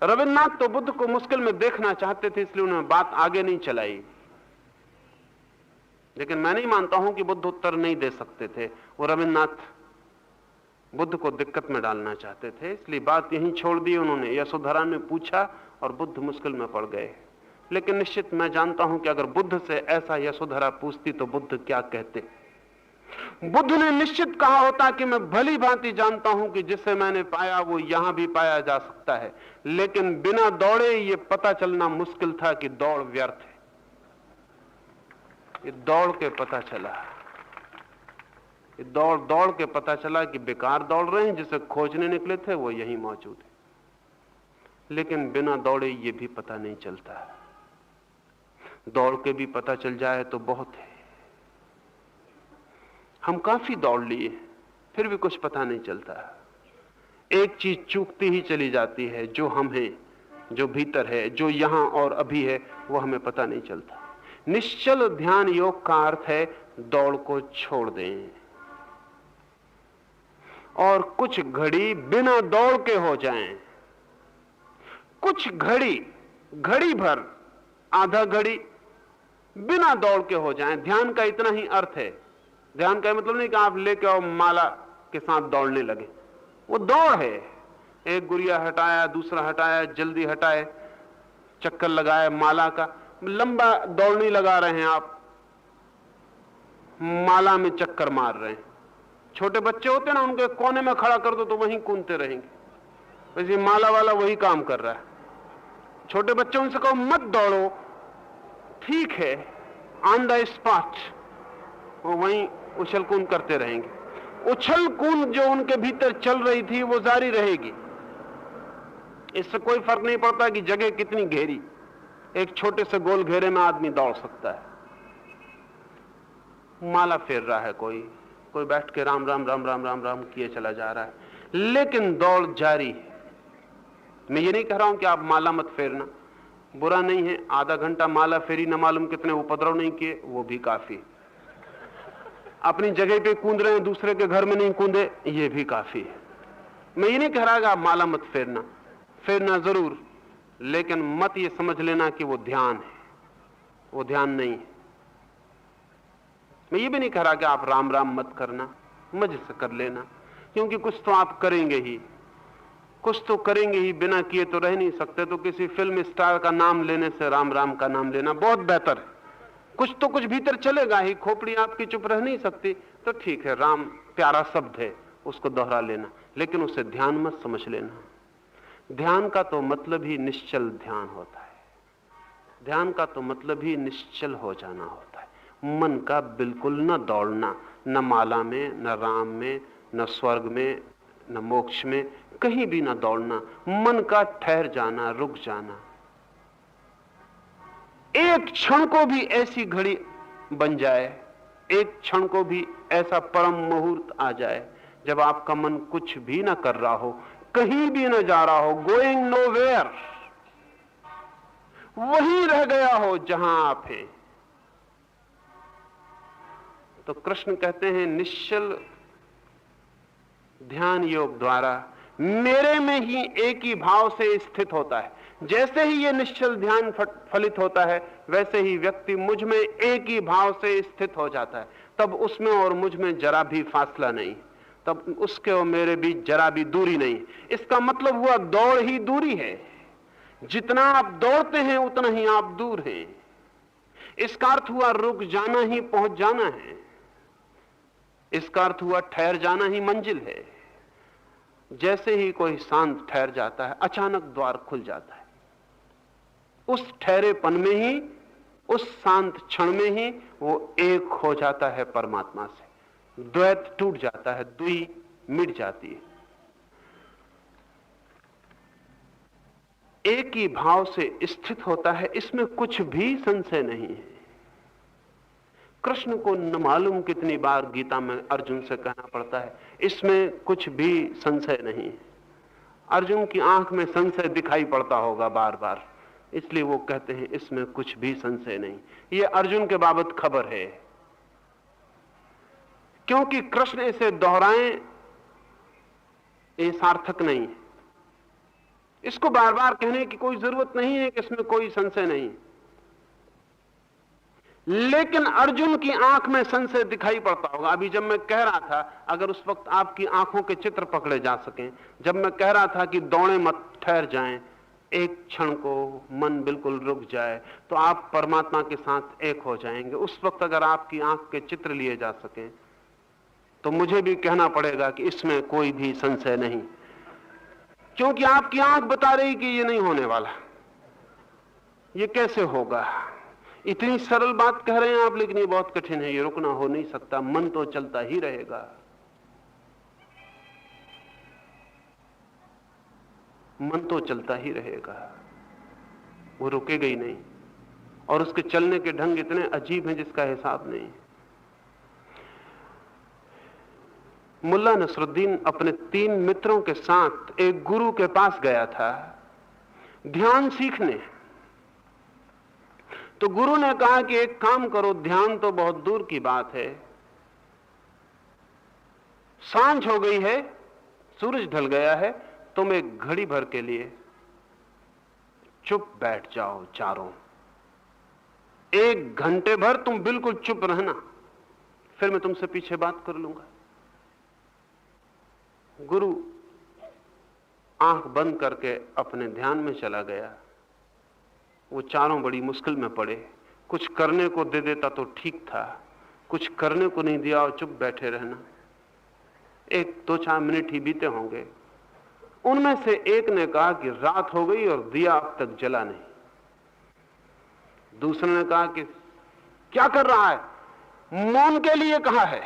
रविन्द्रनाथ तो बुद्ध को मुश्किल में देखना चाहते थे, इसलिए उन्होंने बात आगे नहीं चलाई। लेकिन मैं नहीं मानता हूं कि बुद्ध उत्तर नहीं दे सकते थे। वो रविन्द्रनाथ बुद्ध को दिक्कत में डालना चाहते थे, इसलिए बात यहीं छोड़ दी उन्होंने। यशोधरा ने पूछा और बुद्ध मुश्किल में पड़ गए। लेकिन निश्चित मैं जानता हूं कि अगर बुद्ध से ऐसा यशोधरा पूछती तो बुद्ध क्या कहते। बुद्ध ने निश्चित कहा होता कि मैं भली भांति जानता हूं कि जिसे मैंने पाया वो यहां भी पाया जा सकता है, लेकिन बिना दौड़े ये पता चलना मुश्किल था कि दौड़ व्यर्थ है। ये दौड़ के पता चला, ये दौड़ के पता चला कि बेकार दौड़ रहे हैं, जिसे खोजने निकले थे वो यहीं मौजूद है। लेकिन बिना दौड़े ये भी पता नहीं चलता। दौड़ के भी पता चल जाए तो बहुत है। हम काफी दौड़ लिए फिर भी कुछ पता नहीं चलता। एक चीज चूकती ही चली जाती है, जो हम हैं, जो भीतर है, जो यहां और अभी है, वो हमें पता नहीं चलता। निश्चल ध्यान योग का अर्थ है दौड़ को छोड़ दें और कुछ घड़ी बिना दौड़ के हो जाएं। कुछ घड़ी भर, आधा घड़ी बिना दौड़ के हो जाएं। ध्यान का इतना ही अर्थ है। ध्यान का मतलब नहीं कि आप लेके आओ माला के साथ दौड़ने लगे, वो दौड़ है। एक गुड़िया हटाया, दूसरा हटाया, जल्दी हटाए, चक्कर लगाया माला का। लंबा दौड़ नहीं लगा रहे हैं आप, माला में चक्कर मार रहे हैं। छोटे बच्चे होते हैं ना, उनके कोने में खड़ा कर दो तो वहीं कूदते रहेंगे, वैसे माला वाला वही काम कर रहा है। छोटे बच्चे उनसे कहो मत दौड़ो, ठीक है, ऑन द स्पॉट वो वहीं उछल कूद करते रहेंगे। उछल कूद जो उनके भीतर चल रही थी वो जारी रहेगी। इससे कोई फर्क नहीं पड़ता कि जगह कितनी घेरी, एक छोटे से गोल घेरे में आदमी दौड़ सकता है। माला फेर रहा है, कोई बैठ के राम राम राम राम राम राम किए चला जा रहा है, लेकिन दौड़ जारी है। मैं ये नहीं कह रहा हूं कि आप माला मत फेरना, बुरा नहीं है। आधा घंटा माला फेरी, न मालूम कितने उपद्रव नहीं किए, वो भी काफी। अपनी जगह पे कूद रहे हैं, दूसरे के घर में नहीं कूदे, ये भी काफी है। मैं ये नहीं कह रहा कि आप माला मत फेरना जरूर, लेकिन मत ये समझ लेना कि वो ध्यान है, वो ध्यान नहीं है। मैं ये भी नहीं कह रहा कि आप राम राम मत करना, मजे से कर लेना, क्योंकि कुछ तो आप करेंगे ही, कुछ तो करेंगे ही, बिना किए तो रह नहीं सकते। तो किसी फिल्म स्टार का नाम लेने से राम राम का नाम लेना बहुत बेहतर है। कुछ तो कुछ भीतर चलेगा ही, खोपड़ी आपकी चुप रह नहीं सकती, तो ठीक है, राम प्यारा शब्द है, उसको दोहरा लेना, लेकिन उसे ध्यान मत समझ लेना। ध्यान का तो मतलब ही निश्चल ध्यान होता है। ध्यान का तो मतलब ही निश्चल हो जाना होता है। मन का बिल्कुल न दौड़ना, न माला में, न राम में, न स्वर्ग में, न मोक्ष में, कहीं भी न दौड़ना। मन का ठहर जाना, रुक जाना। एक क्षण को भी ऐसी घड़ी बन जाए, एक क्षण को भी ऐसा परम मुहूर्त आ जाए जब आपका मन कुछ भी ना कर रहा हो, कहीं भी ना जा रहा हो, गोइंग नोवेयर, वहीं रह गया हो जहां आप हैं। तो कृष्ण कहते हैं निश्चल ध्यान योग द्वारा मेरे में ही एक ही भाव से स्थित होता है। जैसे ही ये निश्चल ध्यान फलित होता है, वैसे ही व्यक्ति मुझ में एक ही भाव से स्थित हो जाता है। तब उसमें और मुझ में जरा भी फासला नहीं, तब उसके और मेरे बीच जरा भी दूरी नहीं। इसका मतलब हुआ दौड़ ही दूरी है। जितना आप दौड़ते हैं उतना ही आप दूर हैं। इसका अर्थ हुआ रुक जाना ही पहुंच जाना है। इसका अर्थ हुआ ठहर जाना ही मंजिल है। जैसे ही कोई शांत ठहर जाता है, अचानक द्वार खुल जाता है। उस ठहरेपन में ही, उस शांत क्षण में ही वो एक हो जाता है परमात्मा से। द्वैत टूट जाता है, दुई मिट जाती है। एक ही भाव से स्थित होता है, इसमें कुछ भी संशय नहीं है। कृष्ण को न मालूम कितनी बार गीता में अर्जुन से कहना पड़ता है इसमें कुछ भी संशय नहीं। अर्जुन की आंख में संशय दिखाई पड़ता होगा बार बार, इसलिए वो कहते हैं इसमें कुछ भी संशय नहीं। ये अर्जुन के बाबत खबर है, क्योंकि कृष्ण इसे दोहराएं ये सार्थक नहीं है। इसको बार बार कहने की कोई जरूरत नहीं है कि इसमें कोई संशय नहीं, लेकिन अर्जुन की आंख में संशय दिखाई पड़ता होगा। अभी जब मैं कह रहा था, अगर उस वक्त आपकी आंखों के चित्र पकड़े जा सकें, जब मैं कह रहा था कि दौड़े मत, ठहर जाएं, एक क्षण को मन बिल्कुल रुक जाए, तो आप परमात्मा के साथ एक हो जाएंगे। उस वक्त अगर आपकी आंख के चित्र लिए जा सकें तो मुझे भी कहना पड़ेगा कि इसमें कोई भी संशय नहीं, क्योंकि आपकी आंख बता रही कि ये नहीं होने वाला, ये कैसे होगा। इतनी सरल बात कह रहे हैं आप, लेकिन ये बहुत कठिन है, ये रुकना हो नहीं सकता, मन तो चलता ही रहेगा। मन तो चलता ही रहेगा, वो रुकेगा ही नहीं, और उसके चलने के ढंग इतने अजीब हैं जिसका हिसाब नहीं। मुल्ला नसरुद्दीन अपने 3 मित्रों के साथ एक गुरु के पास गया था ध्यान सीखने। तो गुरु ने कहा कि एक काम करो, ध्यान तो बहुत दूर की बात है, सांझ हो गई है, सूरज ढल गया है, तुम एक घड़ी भर के लिए चुप बैठ जाओ चारों, 1 घंटे भर तुम बिल्कुल चुप रहना, फिर मैं तुमसे पीछे बात कर लूंगा। गुरु आंख बंद करके अपने ध्यान में चला गया। वो चारों बड़ी मुश्किल में पड़े। कुछ करने को दे देता तो ठीक था, कुछ करने को नहीं दिया और चुप बैठे रहना। 1-2-4 मिनट ही बीते होंगे। उनमें से एक ने कहा कि रात हो गई और दिया अब तक जला नहीं। दूसरे ने कहा कि क्या कर रहा है, मौन के लिए कहा है।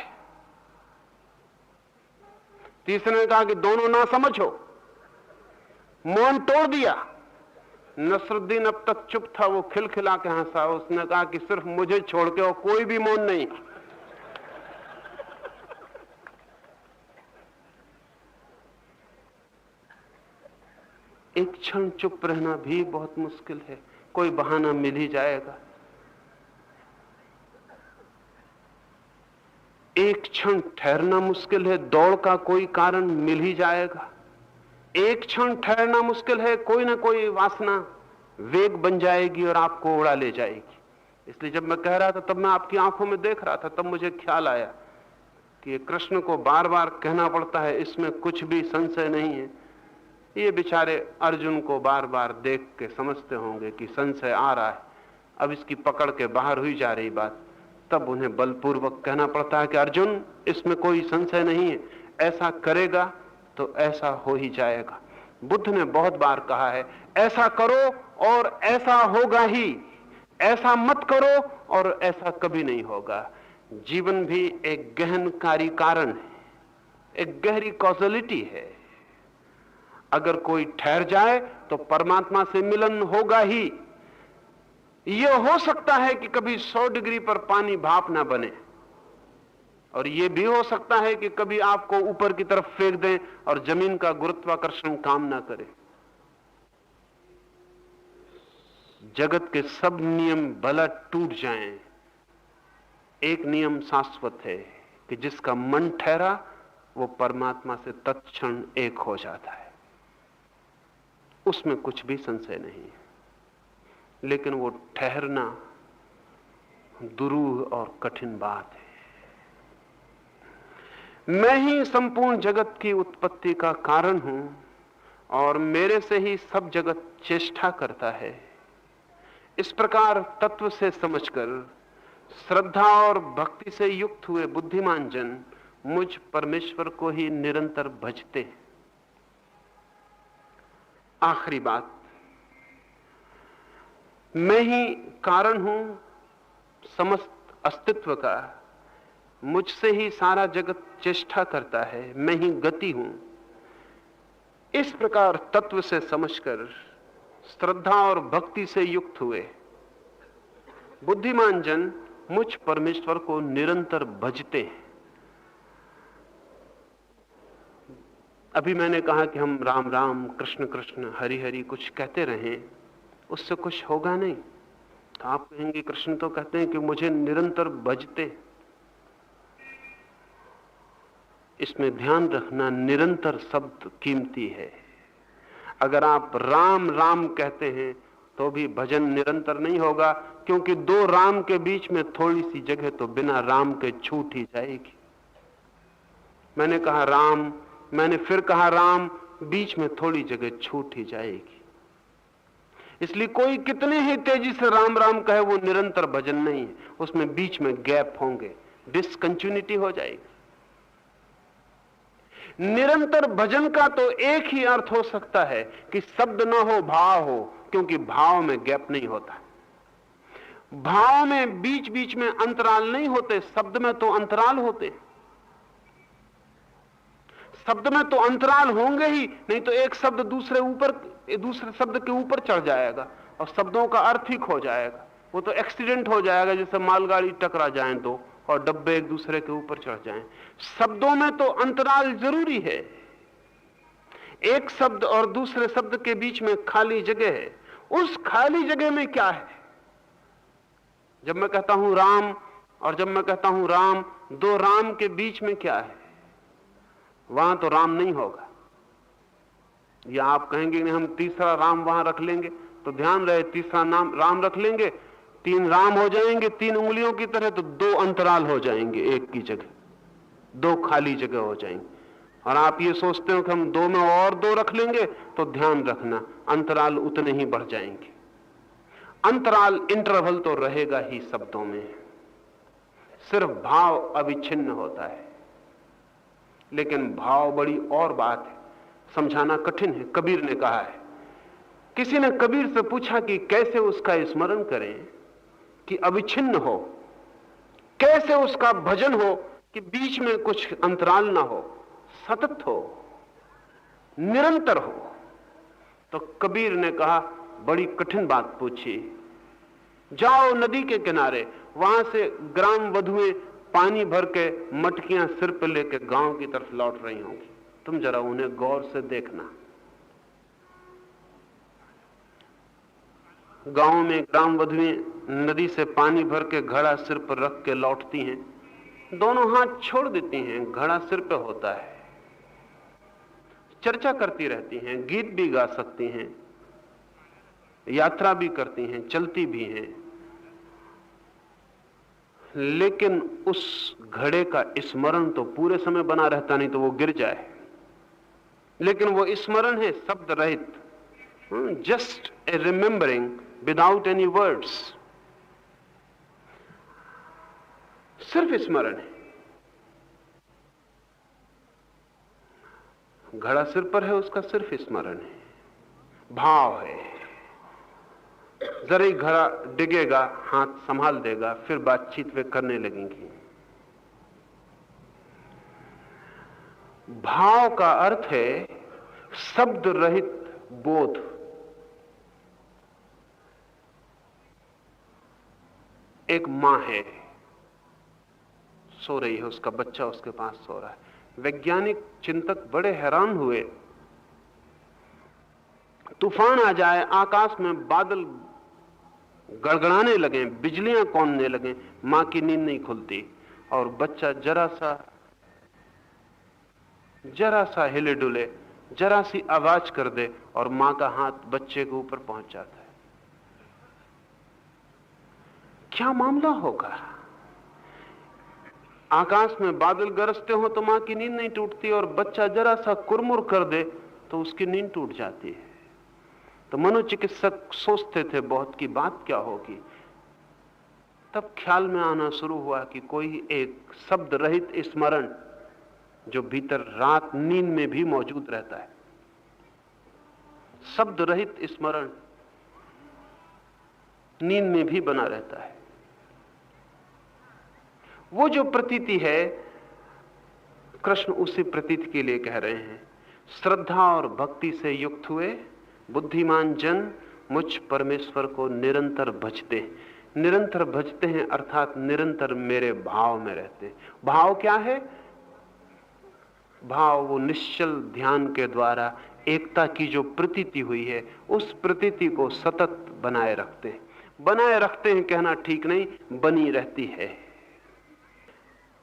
तीसरे ने कहा कि दोनों ना समझ हो, मौन तोड़ दिया। नसरुद्दीन अब तक चुप था, वो खिलखिला के हंसा। उसने कहा कि सिर्फ मुझे छोड़ के और कोई भी मौन नहीं। एक क्षण चुप रहना भी बहुत मुश्किल है, कोई बहाना मिल ही जाएगा। एक क्षण ठहरना मुश्किल है, दौड़ का कोई कारण मिल ही जाएगा। एक क्षण ठहरना मुश्किल है, कोई ना कोई वासना वेग बन जाएगी और आपको उड़ा ले जाएगी। इसलिए जब मैं कह रहा था, तब मैं आपकी आंखों में देख रहा था, तब मुझे ख्याल आया कि ये कृष्ण को बार बार कहना पड़ता है इसमें कुछ भी संशय नहीं है। ये बेचारे अर्जुन को बार बार देख के समझते होंगे कि संशय आ रहा है, अब इसकी पकड़ के बाहर हुई जा रही बात। तब उन्हें बलपूर्वक कहना पड़ता है कि अर्जुन, इसमें कोई संशय नहीं है, ऐसा करेगा तो ऐसा हो ही जाएगा। बुद्ध ने बहुत बार कहा है, ऐसा करो और ऐसा होगा ही, ऐसा मत करो और ऐसा कभी नहीं होगा। जीवन भी एक गहनकारी कारण है, एक गहरी कॉजलिटी है। अगर कोई ठहर जाए तो परमात्मा से मिलन होगा ही। यह हो सकता है कि कभी 100 डिग्री पर पानी भाप ना बने, और यह भी हो सकता है कि कभी आपको ऊपर की तरफ फेंक दें और जमीन का गुरुत्वाकर्षण काम ना करे। जगत के सब नियम भला टूट जाएं, एक नियम शाश्वत है कि जिसका मन ठहरा वो परमात्मा से तत्क्षण एक हो जाता है। उसमें कुछ भी संशय नहीं है, लेकिन वो ठहरना दुरूह और कठिन बात है। मैं ही संपूर्ण जगत की उत्पत्ति का कारण हूं और मेरे से ही सब जगत चेष्टा करता है। इस प्रकार तत्व से समझकर श्रद्धा और भक्ति से युक्त हुए बुद्धिमान जन मुझ परमेश्वर को ही निरंतर भजते हैं। आखिरी बात, मैं ही कारण हूं समस्त अस्तित्व का, मुझसे ही सारा जगत चेष्टा करता है, मैं ही गति हूं। इस प्रकार तत्व से समझकर श्रद्धा और भक्ति से युक्त हुए बुद्धिमान जन मुझ परमेश्वर को निरंतर भजते हैं। अभी मैंने कहा कि हम राम राम कृष्ण कृष्ण हरि हरि कुछ कहते रहें, उससे कुछ होगा नहीं। तो आप कहेंगे कृष्ण तो कहते हैं कि मुझे निरंतर भजते। इसमें ध्यान रखना, निरंतर शब्द कीमती है। अगर आप राम राम कहते हैं तो भी भजन निरंतर नहीं होगा, क्योंकि दो राम के बीच में थोड़ी सी जगह तो बिना राम के छूट ही जाएगी। मैंने कहा राम, मैंने फिर कहा राम, बीच में थोड़ी जगह छूट ही जाएगी। इसलिए कोई कितने ही तेजी से राम राम कहे, वो निरंतर भजन नहीं है। उसमें बीच में गैप होंगे, डिसकंटिन्यूटी हो जाएगी। निरंतर भजन का तो एक ही अर्थ हो सकता है कि शब्द ना हो, भाव हो, क्योंकि भाव में गैप नहीं होता। भाव में बीच बीच में अंतराल नहीं होते, शब्द में तो अंतराल होते। शब्द में तो अंतराल होंगे ही, नहीं तो एक शब्द दूसरे शब्द के ऊपर चढ़ जाएगा और शब्दों का अर्थ ही खो जाएगा। वो तो एक्सीडेंट हो जाएगा, जैसे मालगाड़ी टकरा जाए दो और डब्बे एक दूसरे के ऊपर चढ़ जाएं। शब्दों में तो अंतराल जरूरी है। एक शब्द और दूसरे शब्द के बीच में खाली जगह है। उस खाली जगह में क्या है? जब मैं कहता हूं राम और जब मैं कहता हूं राम, दो राम के बीच में क्या है? वहां तो राम नहीं होगा। या आप कहेंगे नहीं, हम तीसरा राम वहां रख लेंगे, तो ध्यान रहे, तीसरा नाम राम रख लेंगे, तीन राम हो जाएंगे, तीन उंगलियों की तरह, तो दो अंतराल हो जाएंगे एक की जगह, दो खाली जगह हो जाएंगे। और आप ये सोचते हो कि हम दो में और दो रख लेंगे, तो ध्यान रखना अंतराल उतने ही बढ़ जाएंगे। अंतराल, इंटरवल तो रहेगा ही शब्दों में, सिर्फ भाव अविच्छिन्न होता है। लेकिन भाव बड़ी और बात है, समझाना कठिन है। कबीर ने कहा है, किसी ने कबीर से पूछा कि कैसे उसका स्मरण करें कि अविच्छिन्न हो, कैसे उसका भजन हो कि बीच में कुछ अंतराल ना हो, सतत हो, निरंतर हो। तो कबीर ने कहा, बड़ी कठिन बात पूछी। जाओ नदी के किनारे, वहां से ग्राम वधुएं पानी भर के मटकियां सिर पर लेकर गांव की तरफ लौट रही होंगी। तुम जरा उन्हें गौर से देखना। गांव में ग्राम वधुएं नदी से पानी भर के घड़ा सिर पर रख के लौटती हैं, दोनों हाथ छोड़ देती हैं, घड़ा सिर पे होता है, चर्चा करती रहती हैं, गीत भी गा सकती हैं, यात्रा भी करती हैं, चलती भी हैं, लेकिन उस घड़े का स्मरण तो पूरे समय बना रहता, नहीं तो वो गिर जाए। लेकिन वो स्मरण है शब्द रहित, just a remembering without any words, सिर्फ स्मरण है। घड़ा सिर पर है, उसका सिर्फ स्मरण है, भाव है। जरा ही घड़ा डिगेगा, हाथ संभाल देगा, फिर बातचीत वे करने लगेंगी। भाव का अर्थ है शब्द रहित बोध। एक मां है, सो रही है, उसका बच्चा उसके पास सो रहा है। वैज्ञानिक चिंतक बड़े हैरान हुए, तूफान आ जाए, आकाश में बादल गड़गड़ाने लगे, बिजलियां कौंधने लगे, मां की नींद नहीं खुलती और बच्चा जरा सा हिले डुले, जरा सी आवाज कर दे और मां का हाथ बच्चे के ऊपर पहुंच जाता है। क्या मामला होगा? आकाश में बादल गरजते हो तो मां की नींद नहीं टूटती, और बच्चा जरा सा कुरमुर कर दे तो उसकी नींद टूट जाती है। तो मनोचिकित्सक सोचते थे बहुत की बात क्या होगी। तब ख्याल में आना शुरू हुआ कि कोई एक शब्द रहित स्मरण जो भीतर रात नींद में भी मौजूद रहता है, शब्द रहित स्मरण नींद में भी बना रहता है। वो जो प्रतीति है, कृष्ण उसी प्रतीति के लिए कह रहे हैं, श्रद्धा और भक्ति से युक्त हुए बुद्धिमान जन मुझ परमेश्वर को निरंतर भजते। निरंतर भजते हैं अर्थात निरंतर मेरे भाव में रहते हैं। भाव क्या है? भाव वो निश्चल ध्यान के द्वारा एकता की जो प्रतीति हुई है, उस प्रतीति को सतत बनाए रखते हैं। बनाए रखते हैं कहना ठीक नहीं, बनी रहती है।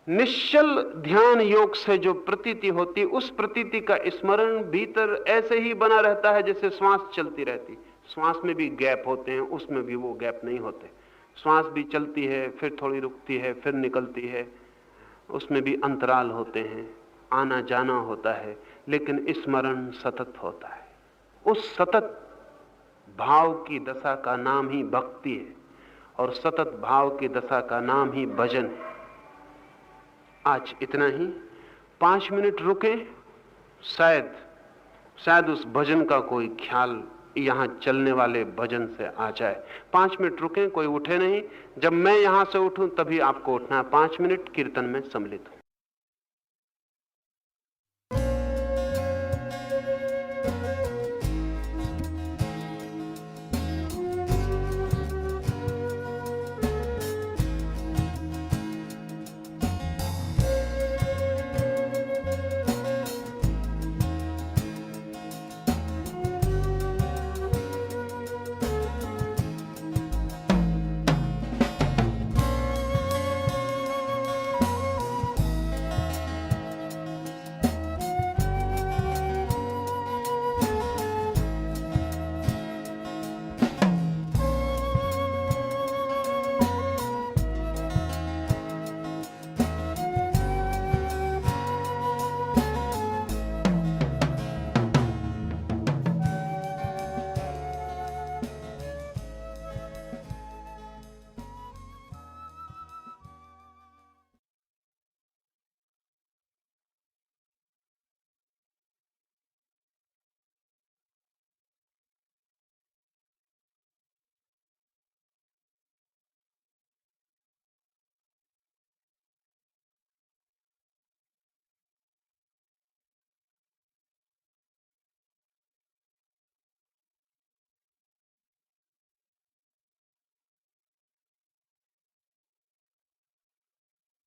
निश्चल ध्यान योग से जो प्रतीति होती, उस प्रतीति का स्मरण भीतर ऐसे ही बना रहता है जैसे श्वास चलती रहती। श्वास में भी गैप होते हैं, उसमें भी वो गैप नहीं होते। श्वास भी चलती है, फिर थोड़ी रुकती है, फिर निकलती है, उसमें भी अंतराल होते हैं, आना जाना होता है, लेकिन स्मरण सतत होता है। उस सतत भाव की दशा का नाम ही भक्ति है, और सतत भाव की दशा का नाम ही भजन है। आज इतना ही। 5 मिनट रुके, शायद उस भजन का कोई ख्याल यहां चलने वाले भजन से आ जाए। 5 मिनट रुकें, कोई उठे नहीं। जब मैं यहां से उठूं तभी आपको उठना है। 5 मिनट कीर्तन में सम्मिलित हो।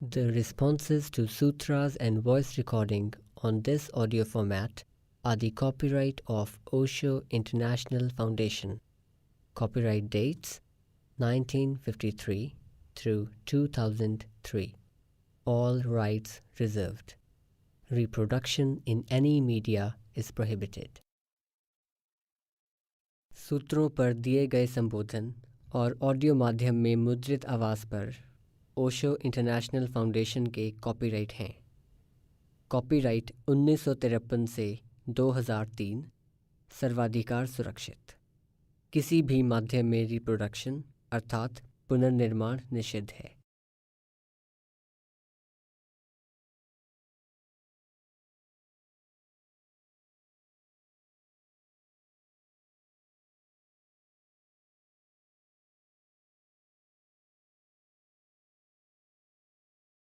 The responses to sutras and voice recording on this audio format are the copyright of Osho International Foundation. Copyright dates 1953 through 2003. All rights reserved. Reproduction in any media is prohibited. सूत्रों पर दिए गए संबोधन और ऑडियो माध्यम में मुद्रित आवाज़ पर ओशो इंटरनेशनल फाउंडेशन के कॉपीराइट हैं। कॉपीराइट 1953 से 2003, सर्वाधिकार सुरक्षित। किसी भी माध्यम में रिप्रोडक्शन अर्थात पुनर्निर्माण निषिद्ध है।